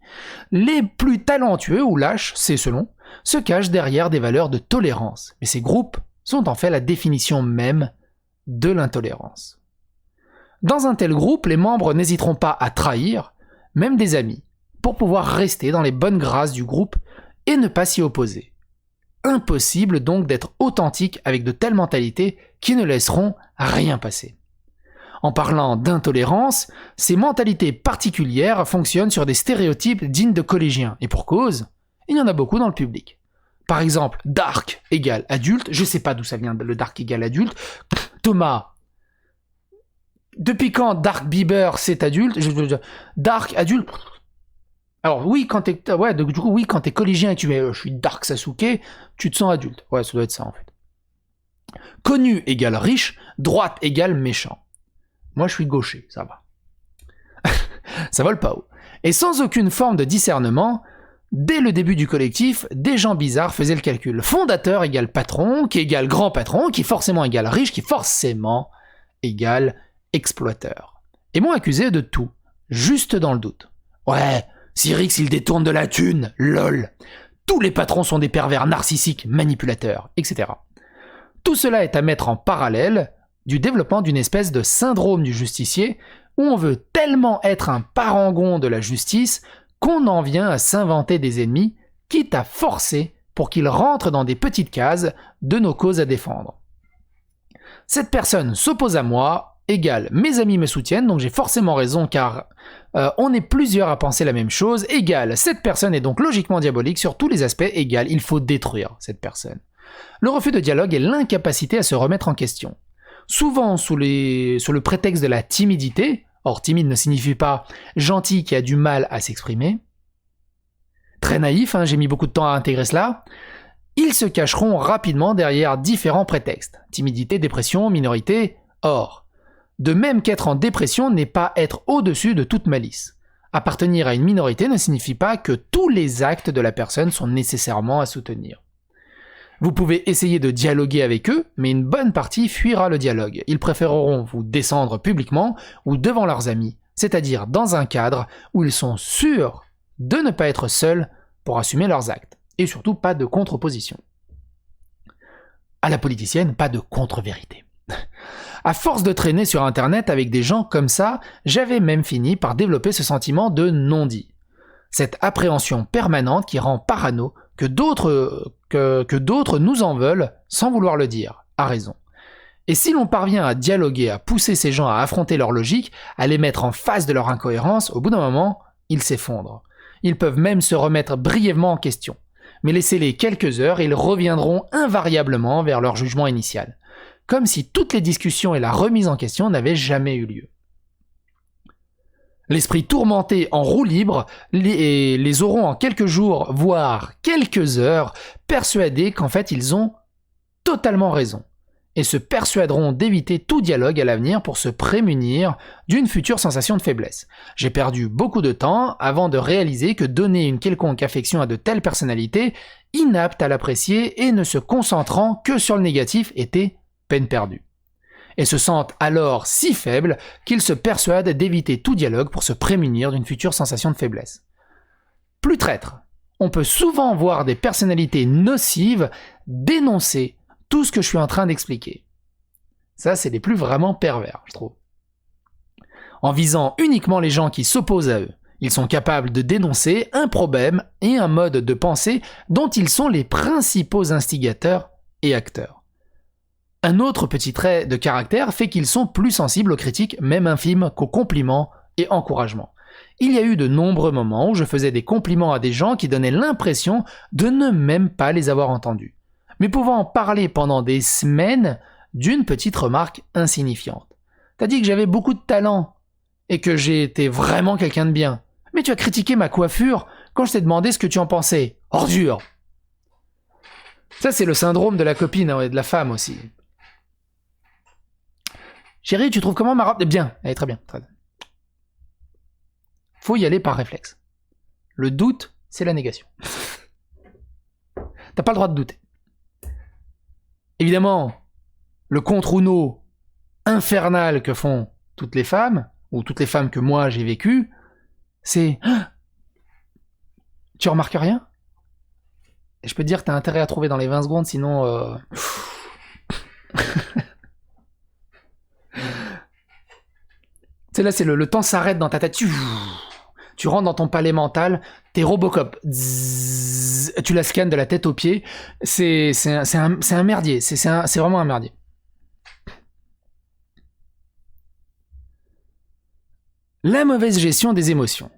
Les plus talentueux ou lâches, c'est selon, se cachent derrière des valeurs de tolérance. Mais ces groupes sont en fait la définition même de l'intolérance. Dans un tel groupe, les membres n'hésiteront pas à trahir, même des amis, pour pouvoir rester dans les bonnes grâces du groupe et ne pas s'y opposer. Impossible donc d'être authentique avec de telles mentalités qui ne laisseront rien passer. En parlant d'intolérance, ces mentalités particulières fonctionnent sur des stéréotypes dignes de collégiens. Et pour cause, il y en a beaucoup dans le public. Par exemple, dark égale adulte. Je sais pas d'où ça vient le dark égale adulte. Thomas, depuis quand Dark Bieber c'est adulte ? Dark adulte. Alors oui, quand t'es quand t'es collégien et tu mets je suis Dark Sasuke, tu te sens adulte. Ouais, ça doit être ça en fait. Connu égale riche, droite égale méchant. Moi, je suis gaucher, ça va. Ça vole pas haut. Et sans aucune forme de discernement, dès le début du collectif, des gens bizarres faisaient le calcul. Fondateur égale patron, qui égale grand patron, qui forcément égale riche, qui forcément égale exploiteur. Et m'ont accusé de tout, juste dans le doute. Ouais, Cyrix, il détourne de la thune, lol. Tous les patrons sont des pervers narcissiques, manipulateurs, etc. Tout cela est à mettre en parallèle du développement d'une espèce de syndrome du justicier où on veut tellement être un parangon de la justice qu'on en vient à s'inventer des ennemis, quitte à forcer pour qu'ils rentrent dans des petites cases de nos causes à défendre. Cette personne s'oppose à moi, égale mes amis me soutiennent, donc j'ai forcément raison car on est plusieurs à penser la même chose, égale cette personne est donc logiquement diabolique sur tous les aspects, égale il faut détruire cette personne. Le refus de dialogue est l'incapacité à se remettre en question. Souvent sous le prétexte de la timidité, or timide ne signifie pas gentil qui a du mal à s'exprimer, très naïf, j'ai mis beaucoup de temps à intégrer cela, ils se cacheront rapidement derrière différents prétextes, timidité, dépression, minorité, or, de même qu'être en dépression n'est pas être au-dessus de toute malice. Appartenir à une minorité ne signifie pas que tous les actes de la personne sont nécessairement à soutenir. Vous pouvez essayer de dialoguer avec eux, mais une bonne partie fuira le dialogue. Ils préféreront vous descendre publiquement ou devant leurs amis, c'est-à-dire dans un cadre où ils sont sûrs de ne pas être seuls pour assumer leurs actes. Et surtout, pas de contre-opposition. À la politicienne, pas de contre-vérité. À force de traîner sur Internet avec des gens comme ça, j'avais même fini par développer ce sentiment de non-dit. Cette appréhension permanente qui rend parano que d'autres nous en veulent sans vouloir le dire, à raison. Et si l'on parvient à dialoguer, à pousser ces gens à affronter leur logique, à les mettre en face de leur incohérence, au bout d'un moment, ils s'effondrent. Ils peuvent même se remettre brièvement en question. Mais laissez-les quelques heures et ils reviendront invariablement vers leur jugement initial. Comme si toutes les discussions et la remise en question n'avaient jamais eu lieu. L'esprit tourmenté en roue libre les auront en quelques jours, voire quelques heures, persuadés qu'en fait ils ont totalement raison. et se persuaderont d'éviter tout dialogue à l'avenir pour se prémunir d'une future sensation de faiblesse. J'ai perdu beaucoup de temps avant de réaliser que donner une quelconque affection à de telles personnalités, inaptes à l'apprécier et ne se concentrant que sur le négatif, était peine perdue. Et se sentent alors si faibles qu'ils se persuadent d'éviter tout dialogue pour se prémunir d'une future sensation de faiblesse. Plus traître, on peut souvent voir des personnalités nocives dénoncer tout ce que je suis en train d'expliquer. Ça, c'est les plus vraiment pervers, je trouve. En visant uniquement les gens qui s'opposent à eux, ils sont capables de dénoncer un problème et un mode de pensée dont ils sont les principaux instigateurs et acteurs. Un autre petit trait de caractère fait qu'ils sont plus sensibles aux critiques, même infimes, qu'aux compliments et encouragements. Il y a eu de nombreux moments où je faisais des compliments à des gens qui donnaient l'impression de ne même pas les avoir entendus, mais pouvant en parler pendant des semaines d'une petite remarque insignifiante. T'as dit que j'avais beaucoup de talent et que j'étais vraiment quelqu'un de bien, mais tu as critiqué ma coiffure quand je t'ai demandé ce que tu en pensais. Ordure. Ça, c'est le syndrome de la copine et de la femme aussi. Chérie, tu trouves comment ma robe ? Bien, elle est très bien. Très bien. Faut y aller par réflexe. Le doute, c'est la négation. T'as pas le droit de douter. Évidemment, le contre-Uno infernal que font toutes les femmes, ou toutes les femmes que moi j'ai vécues, c'est « Tu remarques rien ?» Et je peux te dire que t'as intérêt à trouver dans les 20 secondes, sinon... Tu sais, là, c'est le temps s'arrête dans ta tête. Tu rentres dans ton palais mental, t'es Robocop. Zzz, tu la scannes de la tête aux pieds. C'est un merdier. C'est vraiment un merdier. La mauvaise gestion des émotions.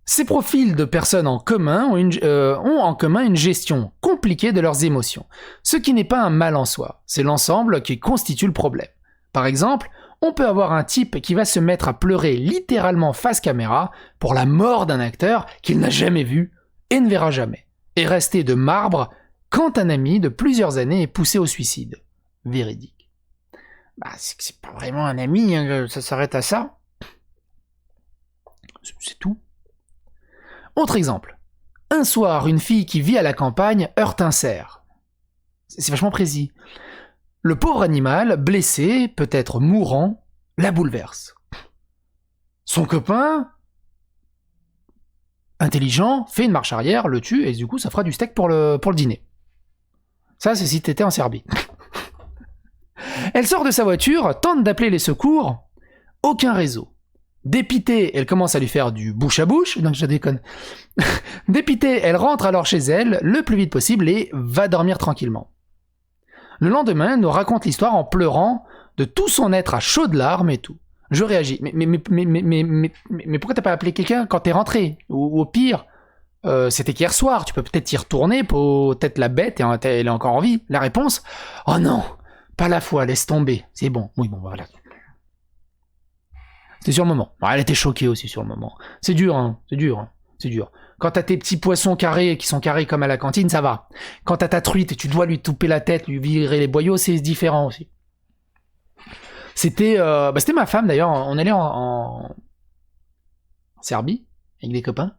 Ces profils de personnes en commun ont en commun une gestion compliquée de leurs émotions, ce qui n'est pas un mal en soi, c'est l'ensemble qui constitue le problème. Par exemple, on peut avoir un type qui va se mettre à pleurer littéralement face caméra pour la mort d'un acteur qu'il n'a jamais vu et ne verra jamais, et rester de marbre quand un ami de plusieurs années est poussé au suicide. Véridique. Bah, c'est pas vraiment un ami, hein, ça s'arrête à ça. C'est tout. Autre exemple. Un soir, une fille qui vit à la campagne heurte un cerf. C'est vachement précis. Le pauvre animal, blessé, peut-être mourant, la bouleverse. Son copain, intelligent, fait une marche arrière, le tue, et du coup, ça fera du steak pour le dîner. Ça, c'est si t'étais en Serbie. Elle sort de sa voiture, tente d'appeler les secours, aucun réseau. Dépitée, elle commence à lui faire du bouche à bouche. Non, je déconne. Dépitée, elle rentre alors chez elle le plus vite possible et va dormir tranquillement. Le lendemain, elle nous raconte l'histoire en pleurant de tout son être à chaudes larmes et tout. Je réagis. Mais pourquoi t'as pas appelé quelqu'un quand t'es rentré ? Ou au pire, c'était qu'hier soir, tu peux peut-être y retourner, peut-être la bête, elle est encore en vie. La réponse ? Oh non, pas la foi, laisse tomber. C'est bon. Oui, bon, voilà. C'était sur le moment. Elle était choquée aussi sur le moment. C'est dur, hein. C'est dur. Quand t'as tes petits poissons carrés qui sont carrés comme à la cantine, ça va. Quand t'as ta truite et tu dois lui touper la tête, lui virer les boyaux, c'est différent aussi. C'était ma femme d'ailleurs. On allait en Serbie avec des copains.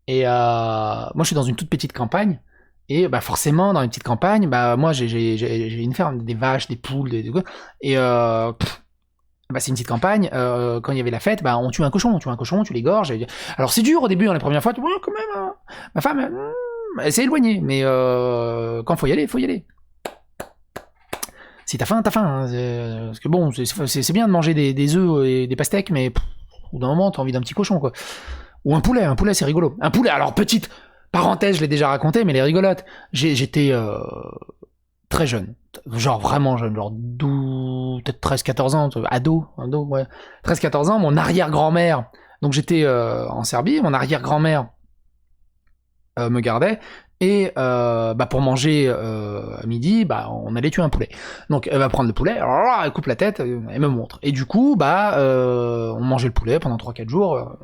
Et moi, je suis dans une toute petite campagne. Et forcément, dans une petite campagne, moi, j'ai une ferme, des vaches, des poules, et c'est une petite campagne, quand il y avait la fête, on tue un cochon, tu l'égorges. Alors c'est dur au début, les premières fois, quand même, ma femme, elle s'est éloignée, mais quand faut y aller, faut y aller. Si t'as faim, hein, parce que bon, c'est bien de manger des œufs et des pastèques, mais au bout d'un moment, t'as envie d'un petit cochon, quoi. Ou un poulet c'est rigolo. Un poulet, alors petite parenthèse, je l'ai déjà raconté, mais elle est rigolote. J'étais très jeune, genre vraiment jeune, genre peut-être 13-14 ans, ado, ouais. 13-14 ans, mon arrière-grand-mère, donc j'étais en Serbie, mon arrière-grand-mère me gardait, et pour manger à midi, on allait tuer un poulet. Donc elle va prendre le poulet, elle coupe la tête, elle me montre. Et du coup, on mangeait le poulet pendant 3-4 jours,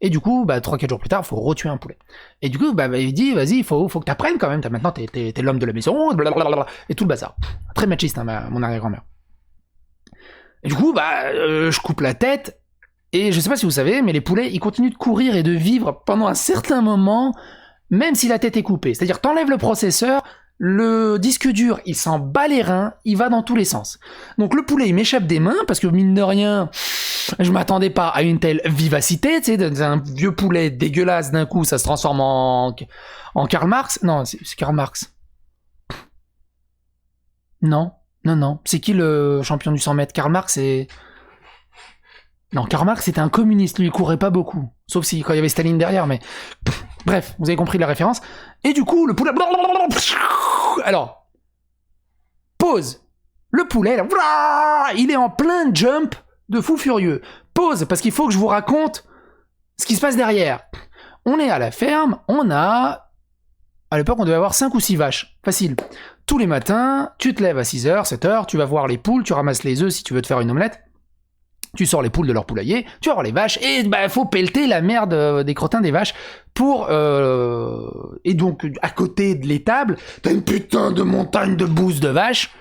Et du coup, 3-4 jours plus tard, il faut retuer un poulet. Et du coup, il dit, vas-y, il faut que t'apprennes quand même. Maintenant, t'es l'homme de la maison, blablabla, et tout le bazar. Très machiste, hein, mon arrière-grand-mère. Et du coup, je coupe la tête. Et je sais pas si vous savez, mais les poulets, ils continuent de courir et de vivre pendant un certain moment, même si la tête est coupée. C'est-à-dire, t'enlèves le processeur, le disque dur, il s'en bat les reins, il va dans tous les sens. Donc le poulet, il m'échappe des mains, parce que mine de rien, je m'attendais pas à une telle vivacité, tu sais, un vieux poulet dégueulasse, d'un coup, ça se transforme en Karl Marx. Non, c'est Karl Marx. Non. C'est qui le champion du 100 mètres? Karl Marx, c'est... Non, Karl Marx c'était un communiste, lui il courait pas beaucoup. Sauf si quand il y avait Staline derrière, mais... Bref, vous avez compris la référence. Et du coup, le poulet... Alors, pause. Le poulet, là, il est en plein jump de fou furieux. Pause, parce qu'il faut que je vous raconte ce qui se passe derrière. On est à la ferme, on a... À l'époque, on devait avoir 5 ou 6 vaches. Facile. Tous les matins, tu te lèves à 6h, 7h, tu vas voir les poules, tu ramasses les œufs si tu veux te faire une omelette. Tu sors les poules de leur poulailler, tu vas voir les vaches, et faut pelleter la merde des crottins des vaches pour... Et donc, à côté de l'étable, t'as une putain de montagne de bouse de vaches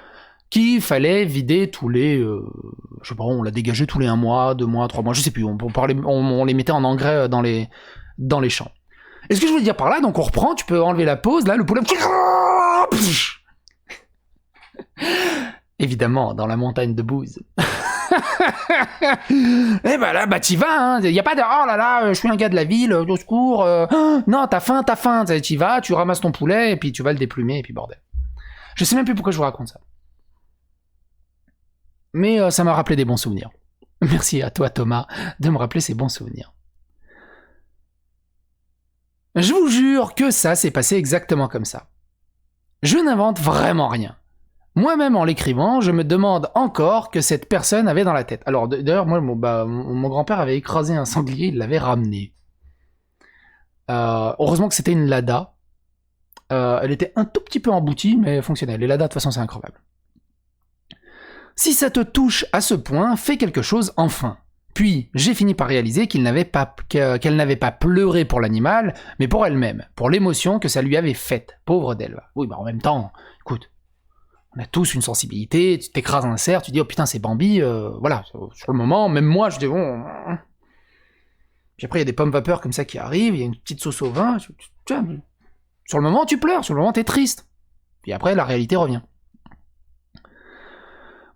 qu'il fallait vider tous les... je sais pas, on l'a dégagé tous les 1 mois, 2 mois, 3 mois, je sais plus, on les mettait en engrais dans les champs. Et ce que je voulais dire par là, donc on reprend, tu peux enlever la pause, là, le poulet... Évidemment, dans la montagne de bouse. Et là, t'y vas, hein. Y a pas de oh là là, je suis un gars de la ville, au secours. Non, t'as faim. T'y vas, tu ramasses ton poulet et puis tu vas le déplumer et puis bordel. Je sais même plus pourquoi je vous raconte ça. Mais ça m'a rappelé des bons souvenirs. Merci à toi, Thomas, de me rappeler ces bons souvenirs. Je vous jure que ça s'est passé exactement comme ça. Je n'invente vraiment rien. Moi-même, en l'écrivant, je me demande encore que cette personne avait dans la tête. Alors, d'ailleurs, moi, mon grand-père avait écrasé un sanglier, il l'avait ramené. Heureusement que c'était une Lada. Elle était un tout petit peu emboutie, mais fonctionnelle. Les Lada, de toute façon, c'est incroyable. Si ça te touche à ce point, fais quelque chose enfin. Puis, j'ai fini par réaliser qu'elle n'avait pas pleuré pour l'animal, mais pour elle-même, pour l'émotion que ça lui avait faite. Pauvre d'elle. Oui, en même temps, écoute, on a tous une sensibilité, tu t'écrases un cerf, tu dis « Oh putain, c'est Bambi voilà, sur le moment, même moi, je dis « Bon... » Puis après, il y a des pommes vapeur comme ça qui arrivent, il y a une petite sauce au vin, sur le moment, tu pleures, sur le moment, t'es triste. Puis après, la réalité revient.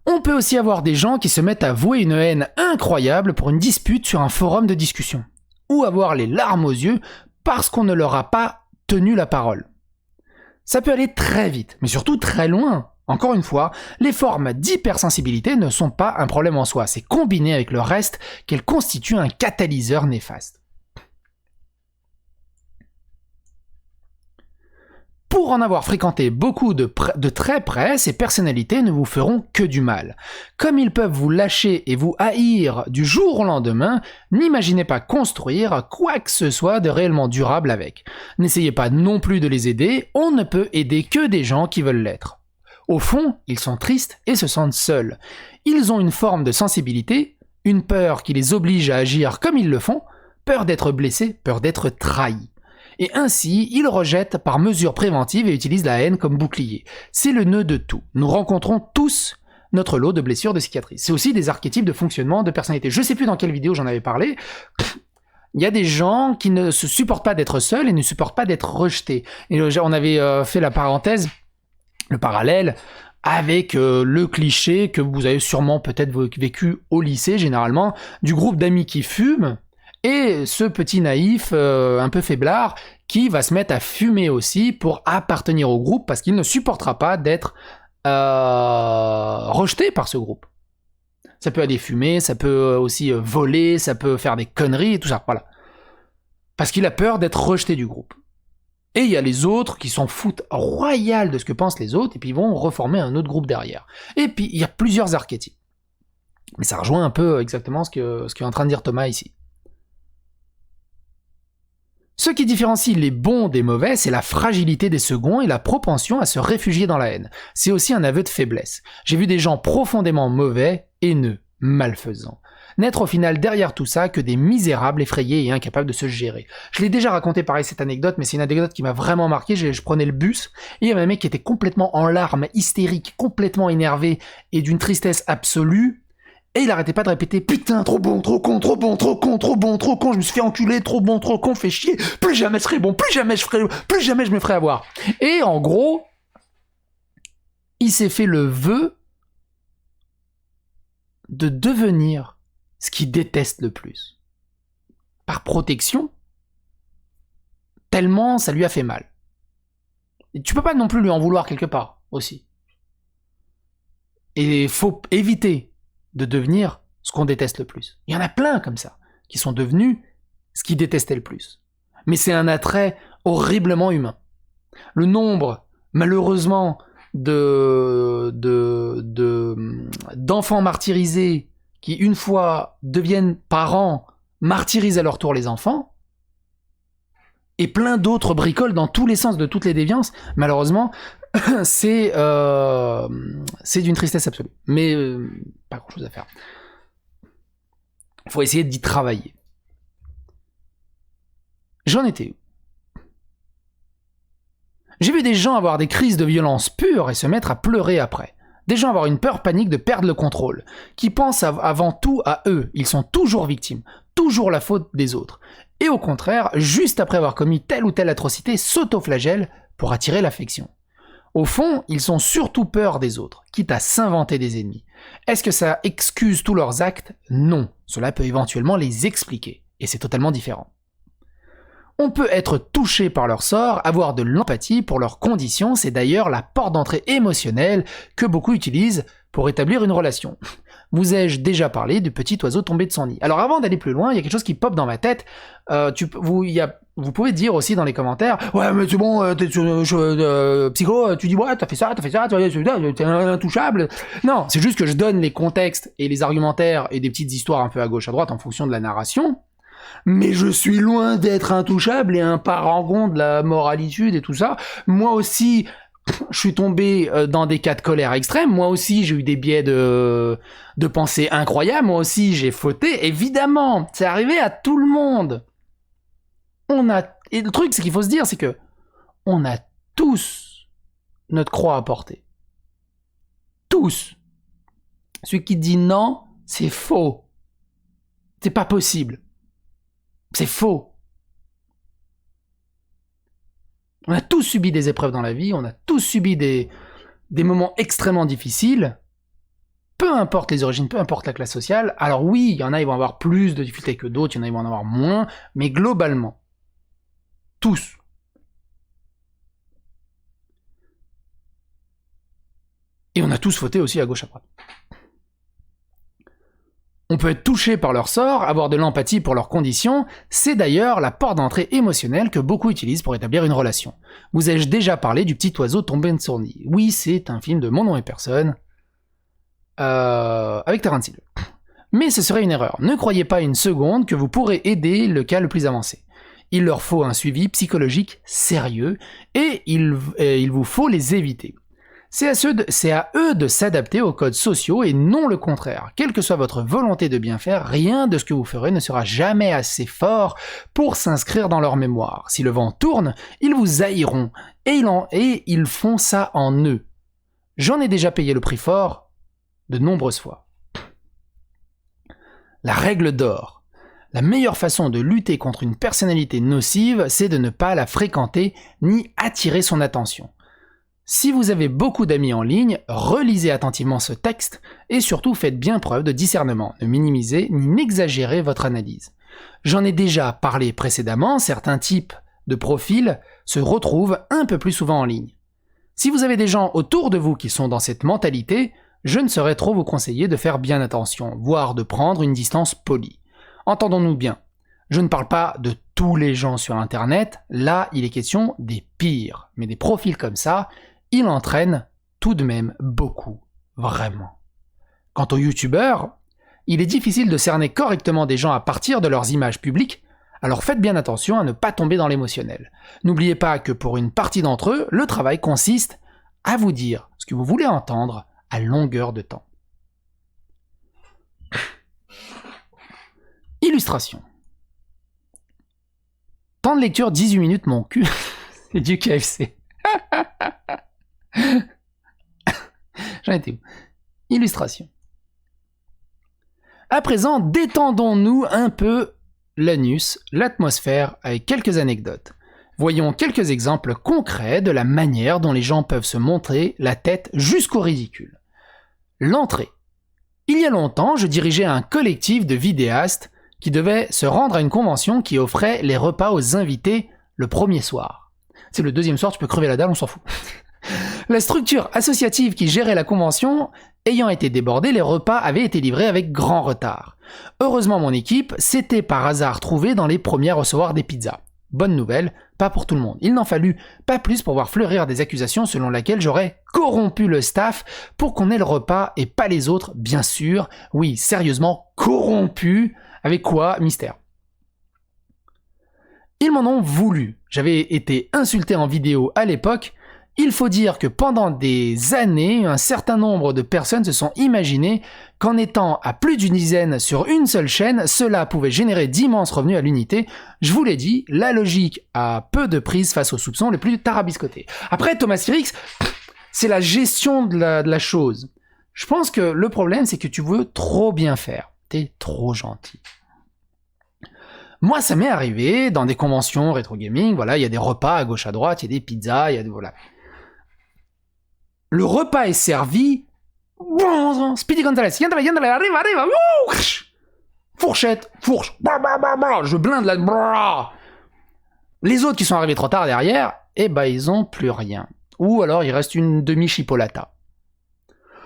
On peut aussi avoir des gens qui se mettent à vouer une haine incroyable pour une dispute sur un forum de discussion. Ou avoir les larmes aux yeux parce qu'on ne leur a pas tenu la parole. Ça peut aller très vite, mais surtout très loin. Encore une fois, les formes d'hypersensibilité ne sont pas un problème en soi, c'est combiné avec le reste qu'elles constituent un catalyseur néfaste. Pour en avoir fréquenté beaucoup de très près, ces personnalités ne vous feront que du mal. Comme ils peuvent vous lâcher et vous haïr du jour au lendemain, n'imaginez pas construire quoi que ce soit de réellement durable avec. N'essayez pas non plus de les aider, on ne peut aider que des gens qui veulent l'être. Au fond, ils sont tristes et se sentent seuls. Ils ont une forme de sensibilité, une peur qui les oblige à agir comme ils le font, peur d'être blessés, peur d'être trahis. Et ainsi, ils rejettent par mesure préventive et utilisent la haine comme bouclier. C'est le nœud de tout. Nous rencontrons tous notre lot de blessures, de cicatrices. C'est aussi des archétypes de fonctionnement, de personnalité. Je sais plus dans quelle vidéo j'en avais parlé. Il y a des gens qui ne se supportent pas d'être seuls et ne supportent pas d'être rejetés. Et on avait fait la parenthèse, le parallèle avec le cliché que vous avez sûrement peut-être vécu au lycée généralement, du groupe d'amis qui fument, et ce petit naïf un peu faiblard qui va se mettre à fumer aussi pour appartenir au groupe parce qu'il ne supportera pas d'être rejeté par ce groupe. Ça peut aller fumer, ça peut aussi voler, ça peut faire des conneries et tout ça, voilà. Parce qu'il a peur d'être rejeté du groupe. Et il y a les autres qui s'en foutent royal de ce que pensent les autres et puis ils vont reformer un autre groupe derrière. Et puis il y a plusieurs archétypes. Mais ça rejoint un peu exactement ce qu'est en train de dire Thomas ici. Ce qui différencie les bons des mauvais, c'est la fragilité des seconds et la propension à se réfugier dans la haine. C'est aussi un aveu de faiblesse. J'ai vu des gens profondément mauvais, haineux, malfaisants. n'être au final derrière tout ça que des misérables effrayés et incapables de se gérer. Je l'ai déjà raconté pareil cette anecdote, mais c'est une anecdote qui m'a vraiment marqué. Je prenais le bus, et il y avait un mec qui était complètement en larmes, hystérique, complètement énervé, et d'une tristesse absolue, et il arrêtait pas de répéter « Putain, trop bon, trop con, trop bon, trop con, trop bon, trop con, je me suis fait enculer, trop bon, trop con, fait chier, plus jamais je serai bon, plus jamais je me ferai avoir. » Et en gros, il s'est fait le vœu de devenir ce qu'il déteste le plus. Par protection, tellement ça lui a fait mal. Et tu peux pas non plus lui en vouloir quelque part, aussi. Et il faut éviter de devenir ce qu'on déteste le plus. Il y en a plein comme ça, qui sont devenus ce qu'ils détestaient le plus. Mais c'est un attrait horriblement humain. Le nombre, malheureusement, d'enfants martyrisés qui, une fois deviennent parents, martyrisent à leur tour les enfants, et plein d'autres bricoles dans tous les sens, de toutes les déviances, malheureusement, c'est d'une tristesse absolue. Mais pas grand chose à faire. Il faut essayer d'y travailler. J'en étais où? J'ai vu des gens avoir des crises de violence pure et se mettre à pleurer après. Des gens avoir une peur panique de perdre le contrôle, qui pensent avant tout à eux. Ils sont toujours victimes, toujours la faute des autres. Et au contraire, juste après avoir commis telle ou telle atrocité, s'autoflagellent pour attirer l'affection. Au fond, ils ont surtout peur des autres, quitte à s'inventer des ennemis. Est-ce que ça excuse tous leurs actes? Non. Cela peut éventuellement les expliquer. Et c'est totalement différent. On peut être touché par leur sort, avoir de l'empathie pour leurs conditions, c'est d'ailleurs la porte d'entrée émotionnelle que beaucoup utilisent pour établir une relation. Vous ai-je déjà parlé du petit oiseau tombé de son nid? Alors avant d'aller plus loin, il y a quelque chose qui pop dans ma tête. Vous pouvez dire aussi dans les commentaires « Ouais, mais c'est bon, psycho, tu dis ouais, t'as fait ça, t'es intouchable. » Non, c'est juste que je donne les contextes et les argumentaires et des petites histoires un peu à gauche à droite en fonction de la narration. Mais je suis loin d'être intouchable et un parangon de la moralitude et tout ça. Moi aussi, je suis tombé dans des cas de colère extrême. Moi aussi, j'ai eu des biais de pensée incroyables. Moi aussi, j'ai fauté. Évidemment, c'est arrivé à tout le monde. Et le truc, c'est qu'il faut se dire, c'est que on a tous notre croix à porter. Tous. Celui qui dit non, c'est faux. C'est pas possible. C'est faux. On a tous subi des épreuves dans la vie, on a tous subi des moments extrêmement difficiles, peu importe les origines, peu importe la classe sociale. Alors oui, il y en a, ils vont avoir plus de difficultés que d'autres, il y en a, ils vont en avoir moins, mais globalement, tous. Et on a tous fauté aussi à gauche à droite. On peut être touché par leur sort, avoir de l'empathie pour leurs conditions, c'est d'ailleurs la porte d'entrée émotionnelle que beaucoup utilisent pour établir une relation. Vous ai-je déjà parlé du petit oiseau tombé de son nid? Oui, c'est un film de Mon nom et personne, avec Terence Hill. Mais ce serait une erreur. Ne croyez pas une seconde que vous pourrez aider le cas le plus avancé. Il leur faut un suivi psychologique sérieux, et il vous faut les éviter. C'est à eux de s'adapter aux codes sociaux et non le contraire. Quelle que soit votre volonté de bien faire, rien de ce que vous ferez ne sera jamais assez fort pour s'inscrire dans leur mémoire. Si le vent tourne, ils vous haïront, et ils font ça en eux. J'en ai déjà payé le prix fort de nombreuses fois. La règle d'or. La meilleure façon de lutter contre une personnalité nocive, c'est de ne pas la fréquenter ni attirer son attention. Si vous avez beaucoup d'amis en ligne, relisez attentivement ce texte et surtout faites bien preuve de discernement. Ne minimisez ni n'exagérez votre analyse. J'en ai déjà parlé précédemment, certains types de profils se retrouvent un peu plus souvent en ligne. Si vous avez des gens autour de vous qui sont dans cette mentalité, je ne saurais trop vous conseiller de faire bien attention, voire de prendre une distance polie. Entendons-nous bien. Je ne parle pas de tous les gens sur Internet, là il est question des pires, mais des profils comme ça, il entraîne tout de même beaucoup, vraiment. Quant aux youtubeurs, il est difficile de cerner correctement des gens à partir de leurs images publiques, alors faites bien attention à ne pas tomber dans l'émotionnel. N'oubliez pas que pour une partie d'entre eux, le travail consiste à vous dire ce que vous voulez entendre à longueur de temps. Illustration. Temps de lecture 18 minutes, mon cul. C'est du KFC. J'en étais où? Illustration. À présent, détendons-nous un peu l'anus, l'atmosphère, avec quelques anecdotes. Voyons quelques exemples concrets de la manière dont les gens peuvent se montrer la tête jusqu'au ridicule. L'entrée. Il y a longtemps, je dirigeais un collectif de vidéastes qui devait se rendre à une convention qui offrait les repas aux invités le premier soir. C'est le deuxième soir, tu peux crever la dalle, on s'en fout. La structure associative qui gérait la convention ayant été débordée, les repas avaient été livrés avec grand retard. Heureusement, mon équipe s'était par hasard trouvée dans les premiers à recevoir des pizzas. Bonne nouvelle, pas pour tout le monde. Il n'en fallut pas plus pour voir fleurir des accusations selon lesquelles j'aurais corrompu le staff pour qu'on ait le repas et pas les autres, bien sûr. Oui, sérieusement, corrompu. Avec quoi? Mystère. Ils m'en ont voulu. J'avais été insulté en vidéo à l'époque. Il faut dire que pendant des années, un certain nombre de personnes se sont imaginé qu'en étant à plus d'une dizaine sur une seule chaîne, cela pouvait générer d'immenses revenus à l'unité. Je vous l'ai dit, la logique a peu de prise face aux soupçons les plus tarabiscotés. Après, Thomas Sirix, c'est la gestion de la chose. Je pense que le problème, c'est que tu veux trop bien faire. T'es trop gentil. Moi, ça m'est arrivé dans des conventions rétro gaming, voilà, il y a des repas à gauche à droite, il y a des pizzas, il y a des... voilà. Le repas est servi. Speedy Gonzalez, arrive, fourchette, fourche, je blinde la... Les autres qui sont arrivés trop tard derrière, eh ben ils ont plus rien. Ou alors il reste une demi-chipolata.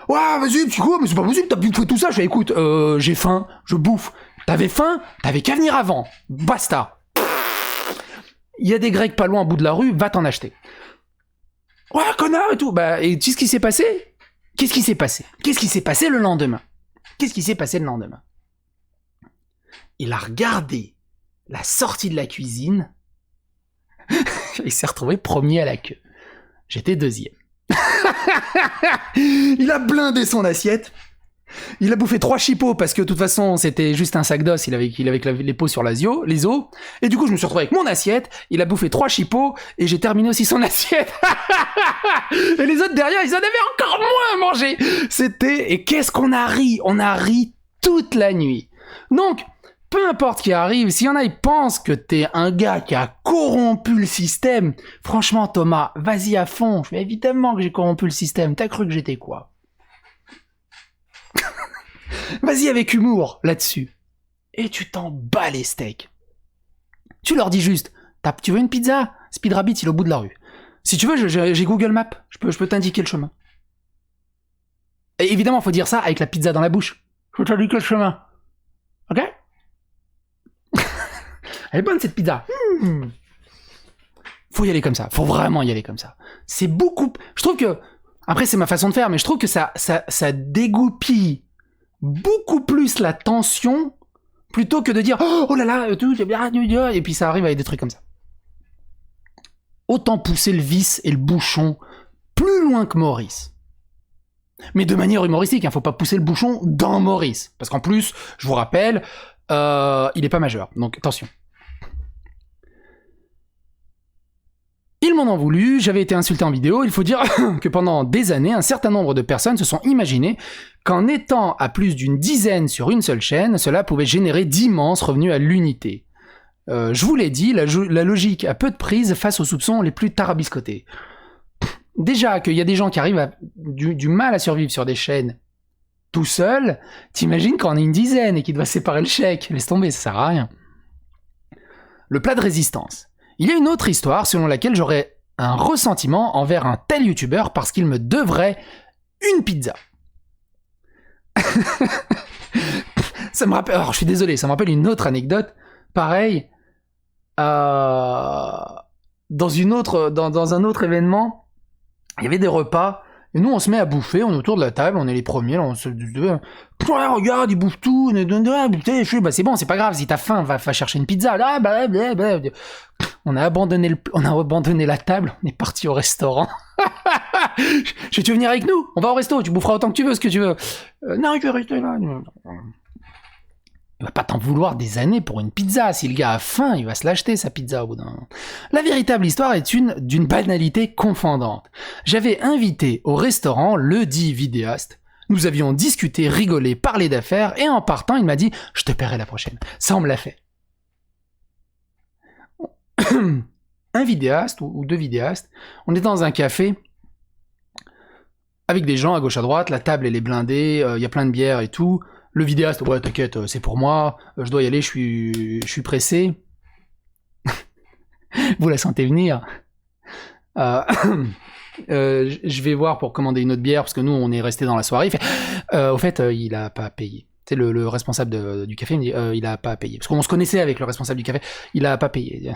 Ouais, vas-y, petit coup, mais c'est pas possible, t'as bouffé tout ça. Je fais, écoute, j'ai faim, je bouffe. T'avais faim, t'avais qu'à venir avant. Basta. Il y a des Grecs pas loin au bout de la rue, va t'en acheter. Ouais, connard et tout. Bah, et tu sais ce qui s'est passé? Qu'est-ce qui s'est passé? Qu'est-ce qui s'est passé le lendemain? Qu'est-ce qui s'est passé le lendemain? Il a regardé la sortie de la cuisine. Il s'est retrouvé premier à la queue. J'étais deuxième. Il a blindé son assiette. Il a bouffé 3 chipots parce que de toute façon c'était juste un sac d'os, il avait les peaux sur les os. Et du coup je me suis retrouvé avec mon assiette, il a bouffé 3 chipots et j'ai terminé aussi son assiette. Et les autres derrière ils en avaient encore moins à manger. Et qu'est-ce qu'on a ri? On a ri toute la nuit. Donc peu importe ce qui arrive, s'il y en a ils pensent que t'es un gars qui a corrompu le système, franchement Thomas, vas-y à fond. Je fais évidemment que j'ai corrompu le système, t'as cru que j'étais quoi? Vas-y avec humour là-dessus. Et tu t'en bats les steaks. Tu leur dis juste, tu veux une pizza? Speed Rabbit, il est au bout de la rue. Si tu veux, j'ai Google Maps, je peux t'indiquer le chemin. Et évidemment, faut dire ça avec la pizza dans la bouche. Je peux t'indiquer le chemin. Ok? Elle est bonne cette pizza. Faut y aller comme ça. Faut vraiment y aller comme ça. C'est beaucoup... Je trouve que... Après, c'est ma façon de faire, mais je trouve que ça dégoupille beaucoup plus la tension plutôt que de dire oh là là, tout, et puis ça arrive avec des trucs comme ça. Autant pousser le vice et le bouchon plus loin que Maurice. Mais de manière humoristique, faut pas pousser le bouchon dans Maurice. Parce qu'en plus, je vous rappelle, il est pas majeur, donc attention. Ils m'en ont voulu, j'avais été insulté en vidéo, il faut dire que pendant des années, un certain nombre de personnes se sont imaginé qu'en étant à plus d'une dizaine sur une seule chaîne, cela pouvait générer d'immenses revenus à l'unité. Je vous l'ai dit, la logique a peu de prise face aux soupçons les plus tarabiscotés. Déjà qu'il y a des gens qui arrivent à du mal à survivre sur des chaînes tout seuls, t'imagines quand on est une dizaine et qu'il doit séparer le chèque, laisse tomber, ça sert à rien. Le plat de résistance. Il y a une autre histoire selon laquelle j'aurais un ressentiment envers un tel youtubeur parce qu'il me devrait une pizza. Ça me rappelle... Alors, je suis désolé, ça me rappelle une autre anecdote. Pareil, dans un autre événement, il y avait des repas, et nous on se met à bouffer, on est autour de la table, on est les premiers, là, on se dit, regarde, ils bouffent tout, c'est bon, c'est pas grave, si t'as faim, va chercher une pizza. On a abandonné la table, on est parti au restaurant. Tu veux venir avec nous? On va au resto, tu boufferas autant que tu veux, ce que tu veux. Non, je vais rester là. Il va pas t'en vouloir des années pour une pizza. Si le gars a faim, il va se l'acheter, sa pizza, au bout d'un moment. La véritable histoire est d'une banalité confondante. J'avais invité au restaurant le dit vidéaste. Nous avions discuté, rigolé, parlé d'affaires, et en partant, il m'a dit « Je te paierai la prochaine. » Ça, on me l'a fait. Un vidéaste, ou deux vidéastes, on est dans un café, avec des gens à gauche à droite, la table elle est blindée, y a plein de bières et tout. Le vidéaste, ouais t'inquiète, c'est pour moi, je dois y aller, je suis pressé. Vous la sentez venir. Je vais voir pour commander une autre bière, parce que nous on est resté dans la soirée. Il fait, au fait, il a pas payé. Tu sais, le responsable du café me dit, il a pas payé. Parce qu'on se connaissait avec le responsable du café, il a pas payé.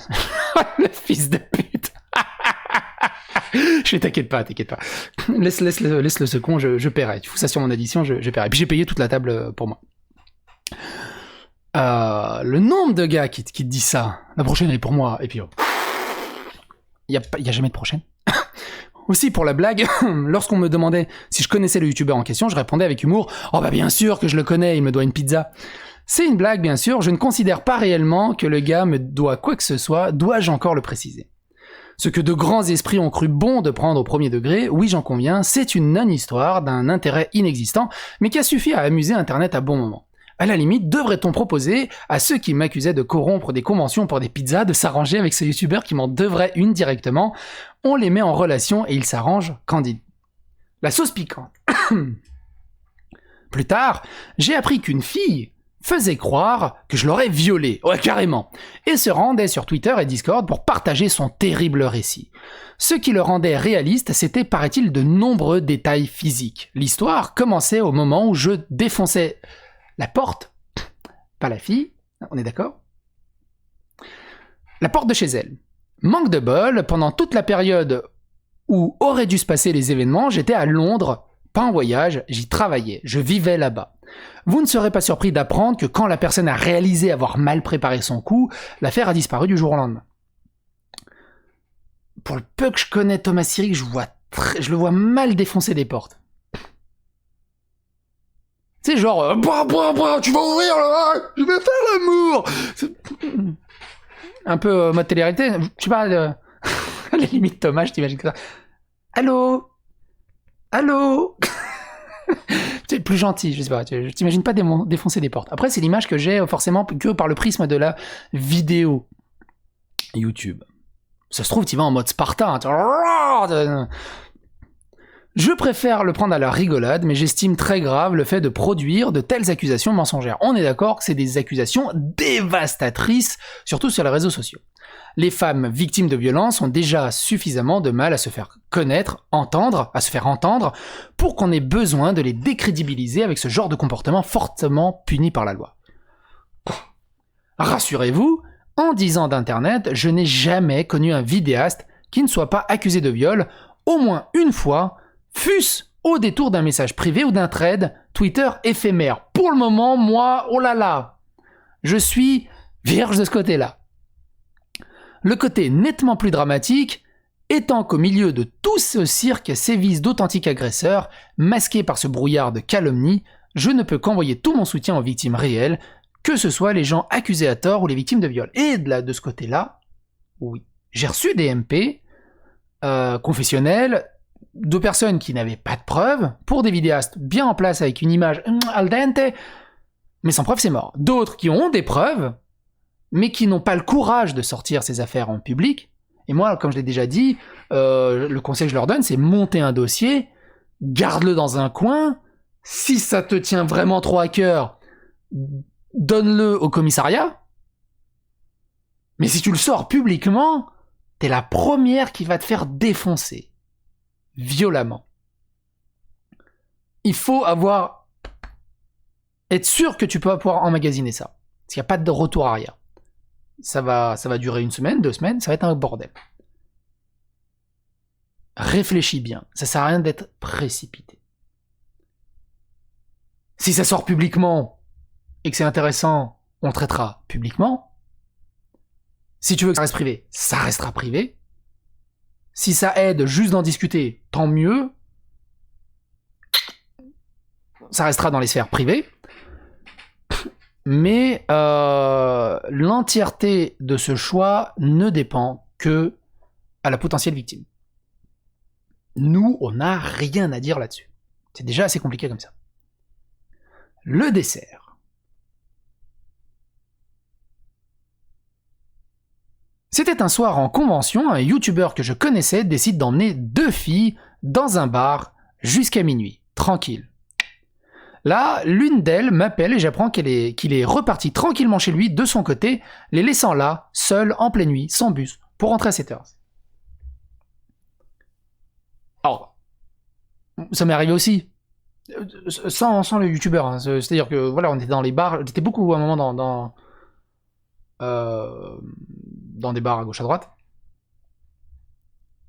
Le fils de pute. Je fais, t'inquiète pas. Laisse-le second, je paierai. Tu fous ça sur mon addition, je paierai. Puis j'ai payé toute la table pour moi. Le nombre de gars qui te disent ça, la prochaine elle est pour moi, et puis il y a jamais de prochaine. Aussi pour la blague, lorsqu'on me demandait si je connaissais le youtubeur en question, je répondais avec humour « Oh bah bien sûr que je le connais, il me doit une pizza ». C'est une blague bien sûr, je ne considère pas réellement que le gars me doit quoi que ce soit, dois-je encore le préciser. Ce que de grands esprits ont cru bon de prendre au premier degré, oui j'en conviens, c'est une non-histoire d'un intérêt inexistant, mais qui a suffi à amuser Internet à bon moment. À la limite, devrait-on proposer à ceux qui m'accusaient de corrompre des conventions pour des pizzas de s'arranger avec ce youtubeur qui m'en devrait une directement? On les met en relation et ils s'arrangent candide. La sauce piquante. Plus tard, j'ai appris qu'une fille faisait croire que je l'aurais violée, ouais carrément, et se rendait sur Twitter et Discord pour partager son terrible récit. Ce qui le rendait réaliste, c'était, paraît-il, de nombreux détails physiques. L'histoire commençait au moment où je défonçais la porte, pas la fille, on est d'accord? La porte de chez elle. Manque de bol, pendant toute la période où auraient dû se passer les événements, j'étais à Londres, pas en voyage, j'y travaillais, je vivais là-bas. Vous ne serez pas surpris d'apprendre que quand la personne a réalisé avoir mal préparé son coup, l'affaire a disparu du jour au lendemain. Pour le peu que je connais Thomas Sirk, je le vois mal défoncer des portes. C'est genre, tu vas ouvrir là, je vais faire l'amour. Un peu mode télé-réalité. Je sais pas, à la limite Thomas, je t'imagine que ça. Allô. C'est plus gentil, je sais pas. Je t'imagine pas défoncer des portes. Après, c'est l'image que j'ai forcément que par le prisme de la vidéo YouTube. Ça se trouve, tu vas en mode Sparta. Je préfère le prendre à la rigolade, mais j'estime très grave le fait de produire de telles accusations mensongères. On est d'accord que c'est des accusations dévastatrices, surtout sur les réseaux sociaux. Les femmes victimes de violences ont déjà suffisamment de mal à se faire connaître, à se faire entendre, pour qu'on ait besoin de les décrédibiliser avec ce genre de comportement fortement puni par la loi. Rassurez-vous, en 10 ans d'internet, je n'ai jamais connu un vidéaste qui ne soit pas accusé de viol, au moins une fois, fût-ce au détour d'un message privé ou d'un thread Twitter éphémère. Pour le moment, moi, oh là là, je suis vierge de ce côté-là. Le côté nettement plus dramatique étant qu'au milieu de tout ce cirque sévissent d'authentiques agresseurs, masqués par ce brouillard de calomnie, je ne peux qu'envoyer tout mon soutien aux victimes réelles, que ce soit les gens accusés à tort ou les victimes de viol. Et de ce côté-là, oui, j'ai reçu des MP confessionnels de personnes qui n'avaient pas de preuves, pour des vidéastes bien en place avec une image al dente, mais sans preuve c'est mort. D'autres qui ont des preuves, mais qui n'ont pas le courage de sortir ces affaires en public. Et moi, comme je l'ai déjà dit, le conseil que je leur donne, c'est monter un dossier, garde-le dans un coin, si ça te tient vraiment trop à cœur, donne-le au commissariat, mais si tu le sors publiquement, t'es la première qui va te faire défoncer. Violemment. Il faut être sûr que tu peux pouvoir emmagasiner ça. Parce qu'il n'y a pas de retour arrière. Ça va durer 1 semaine, 2 semaines, ça va être un bordel. Réfléchis bien. Ça sert à rien d'être précipité. Si ça sort publiquement et que c'est intéressant, on le traitera publiquement. Si tu veux que ça reste privé, ça restera privé. Si ça aide juste d'en discuter, tant mieux. Ça restera dans les sphères privées. mais l'entièreté de ce choix ne dépend que à la potentielle victime. Nous, on n'a rien à dire là-dessus. C'est déjà assez compliqué comme ça. Le dessert. C'était un soir en convention, un youtubeur que je connaissais décide d'emmener 2 filles dans un bar jusqu'à minuit, tranquille. Là, l'une d'elles m'appelle et j'apprends qu'il est reparti tranquillement chez lui de son côté, les laissant là, seul, en pleine nuit, sans bus, pour rentrer à 7h. Alors, ça m'est arrivé aussi, sans le youtubeur, hein. C'est-à-dire que voilà, on était dans les bars, j'étais beaucoup à un moment dans des bars à gauche à droite.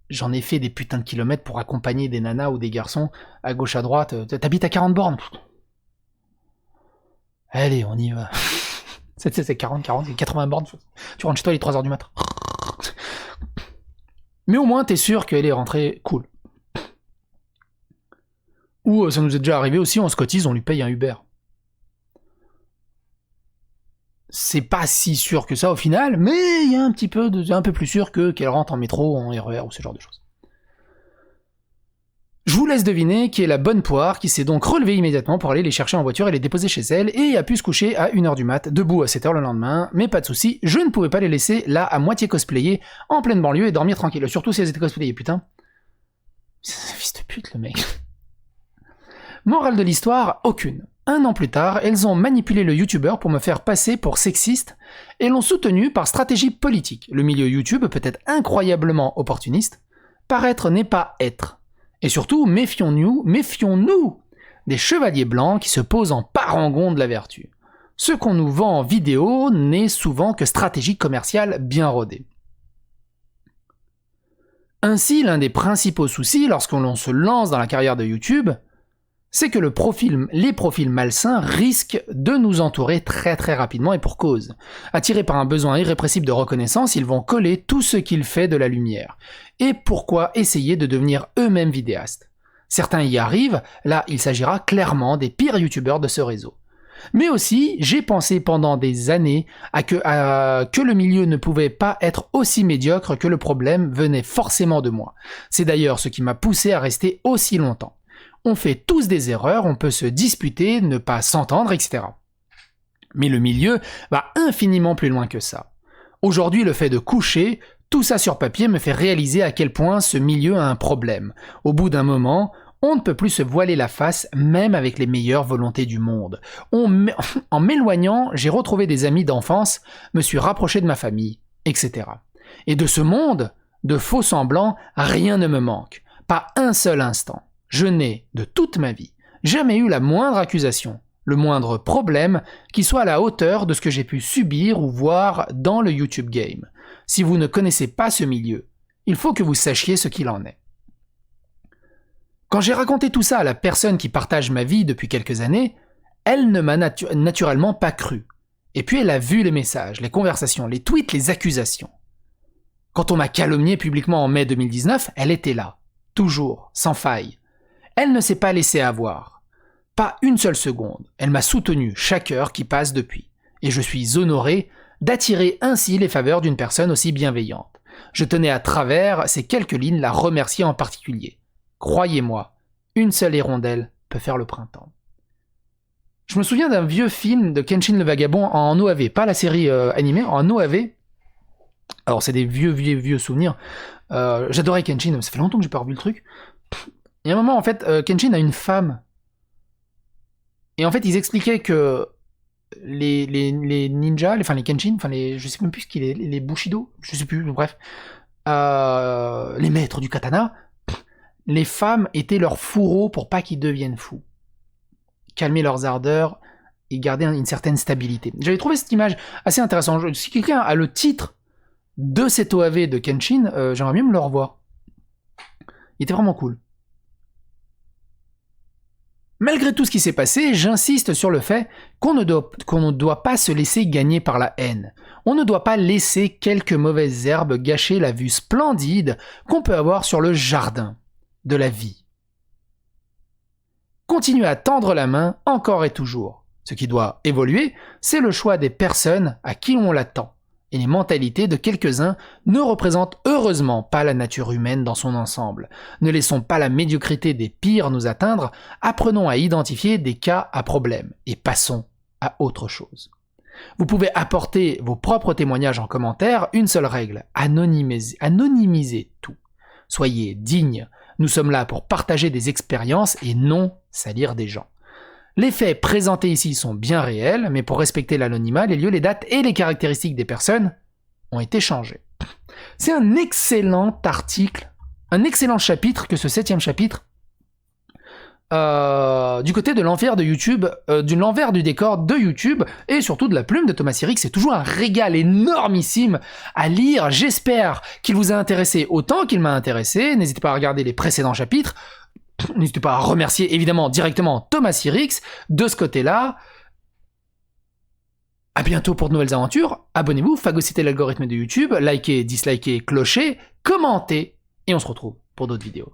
J'en ai fait des putains de kilomètres pour accompagner des nanas ou des garçons à gauche à droite. T'habites à 40 bornes. Allez, on y va. C'est 40, 80 bornes. Tu rentres chez toi, il est 3h du matin. Mais au moins, t'es sûr qu'elle est rentrée cool. Ou ça nous est déjà arrivé aussi, on se cotise, on lui paye un Uber. C'est pas si sûr que ça au final, mais il y a un peu plus sûr qu'elle rentre en métro, en RER ou ce genre de choses. Je vous laisse deviner qui est la bonne poire, qui s'est donc relevée immédiatement pour aller les chercher en voiture et les déposer chez elle, et a pu se coucher à 1h du mat, debout à 7h le lendemain, mais pas de soucis, je ne pouvais pas les laisser là à moitié cosplayées, en pleine banlieue et dormir tranquille, surtout si elles étaient cosplayées, putain. C'est un fils de pute le mec. Morale de l'histoire, aucune. 1 an plus tard, elles ont manipulé le youtubeur pour me faire passer pour sexiste et l'ont soutenu par stratégie politique. Le milieu YouTube peut être incroyablement opportuniste. Paraître n'est pas être. Et surtout, méfions-nous des chevaliers blancs qui se posent en parangons de la vertu. Ce qu'on nous vend en vidéo n'est souvent que stratégie commerciale bien rodée. Ainsi, l'un des principaux soucis lorsqu'on se lance dans la carrière de YouTube, c'est que les profils malsains risquent de nous entourer très très rapidement et pour cause. Attirés par un besoin irrépressible de reconnaissance, ils vont coller tout ce qu'il fait de la lumière. Et pourquoi essayer de devenir eux-mêmes vidéastes? Certains y arrivent, là il s'agira clairement des pires youtubeurs de ce réseau. Mais aussi, j'ai pensé pendant des années que le milieu ne pouvait pas être aussi médiocre, que le problème venait forcément de moi. C'est d'ailleurs ce qui m'a poussé à rester aussi longtemps. On fait tous des erreurs, on peut se disputer, ne pas s'entendre, etc. Mais le milieu va infiniment plus loin que ça. Aujourd'hui, le fait de coucher, tout ça sur papier me fait réaliser à quel point ce milieu a un problème. Au bout d'un moment, on ne peut plus se voiler la face, même avec les meilleures volontés du monde. En m'éloignant, j'ai retrouvé des amis d'enfance, me suis rapproché de ma famille, etc. Et de ce monde, de faux semblants, rien ne me manque. Pas un seul instant. Je n'ai, de toute ma vie, jamais eu la moindre accusation, le moindre problème qui soit à la hauteur de ce que j'ai pu subir ou voir dans le YouTube game. Si vous ne connaissez pas ce milieu, il faut que vous sachiez ce qu'il en est. Quand j'ai raconté tout ça à la personne qui partage ma vie depuis quelques années, elle ne m'a naturellement pas cru. Et puis elle a vu les messages, les conversations, les tweets, les accusations. Quand on m'a calomnié publiquement en mai 2019, elle était là, toujours, sans faille. Elle ne s'est pas laissée avoir. Pas une seule seconde. Elle m'a soutenu chaque heure qui passe depuis. Et je suis honoré d'attirer ainsi les faveurs d'une personne aussi bienveillante. Je tenais à travers ces quelques lignes la remercier en particulier. Croyez-moi, une seule hirondelle peut faire le printemps. Je me souviens d'un vieux film de Kenshin le Vagabond en OAV, pas la série animée, en OAV. Alors c'est des vieux souvenirs. J'adorais Kenshin, ça fait longtemps que j'ai pas revu le truc. Il y a un moment, en fait, Kenshin a une femme. Et en fait, ils expliquaient que les ninjas, les Kenshin, je sais même plus ce qu'il est, les Bushido, je sais plus, bref, les maîtres du katana, les femmes étaient leurs fourreaux pour pas qu'ils deviennent fous. Calmer leurs ardeurs et garder une certaine stabilité. J'avais trouvé cette image assez intéressante. Si quelqu'un a le titre de cet OAV de Kenshin, j'aimerais bien me le revoir. Il était vraiment cool. Malgré tout ce qui s'est passé, j'insiste sur le fait qu'on ne doit pas se laisser gagner par la haine. On ne doit pas laisser quelques mauvaises herbes gâcher la vue splendide qu'on peut avoir sur le jardin de la vie. Continuez à tendre la main encore et toujours. Ce qui doit évoluer, c'est le choix des personnes à qui on l'attend. Et les mentalités de quelques-uns ne représentent heureusement pas la nature humaine dans son ensemble. Ne laissons pas la médiocrité des pires nous atteindre, apprenons à identifier des cas à problème et passons à autre chose. Vous pouvez apporter vos propres témoignages en commentaire, une seule règle, anonymisez tout. Soyez dignes, nous sommes là pour partager des expériences et non salir des gens. Les faits présentés ici sont bien réels, mais pour respecter l'anonymat, les lieux, les dates et les caractéristiques des personnes ont été changés. C'est un excellent article, un excellent chapitre que ce 7e chapitre, du côté de l'envers de YouTube, de l'envers du décor de YouTube, et surtout de la plume de Thomas Sirix. C'est toujours un régal énormissime à lire. J'espère qu'il vous a intéressé autant qu'il m'a intéressé. N'hésitez pas à regarder les précédents chapitres. N'hésitez pas à remercier évidemment directement Thomas Sirix de ce côté-là. À bientôt pour de nouvelles aventures. Abonnez-vous, phagocytez l'algorithme de YouTube, likez, dislikez, clochez, commentez, et on se retrouve pour d'autres vidéos.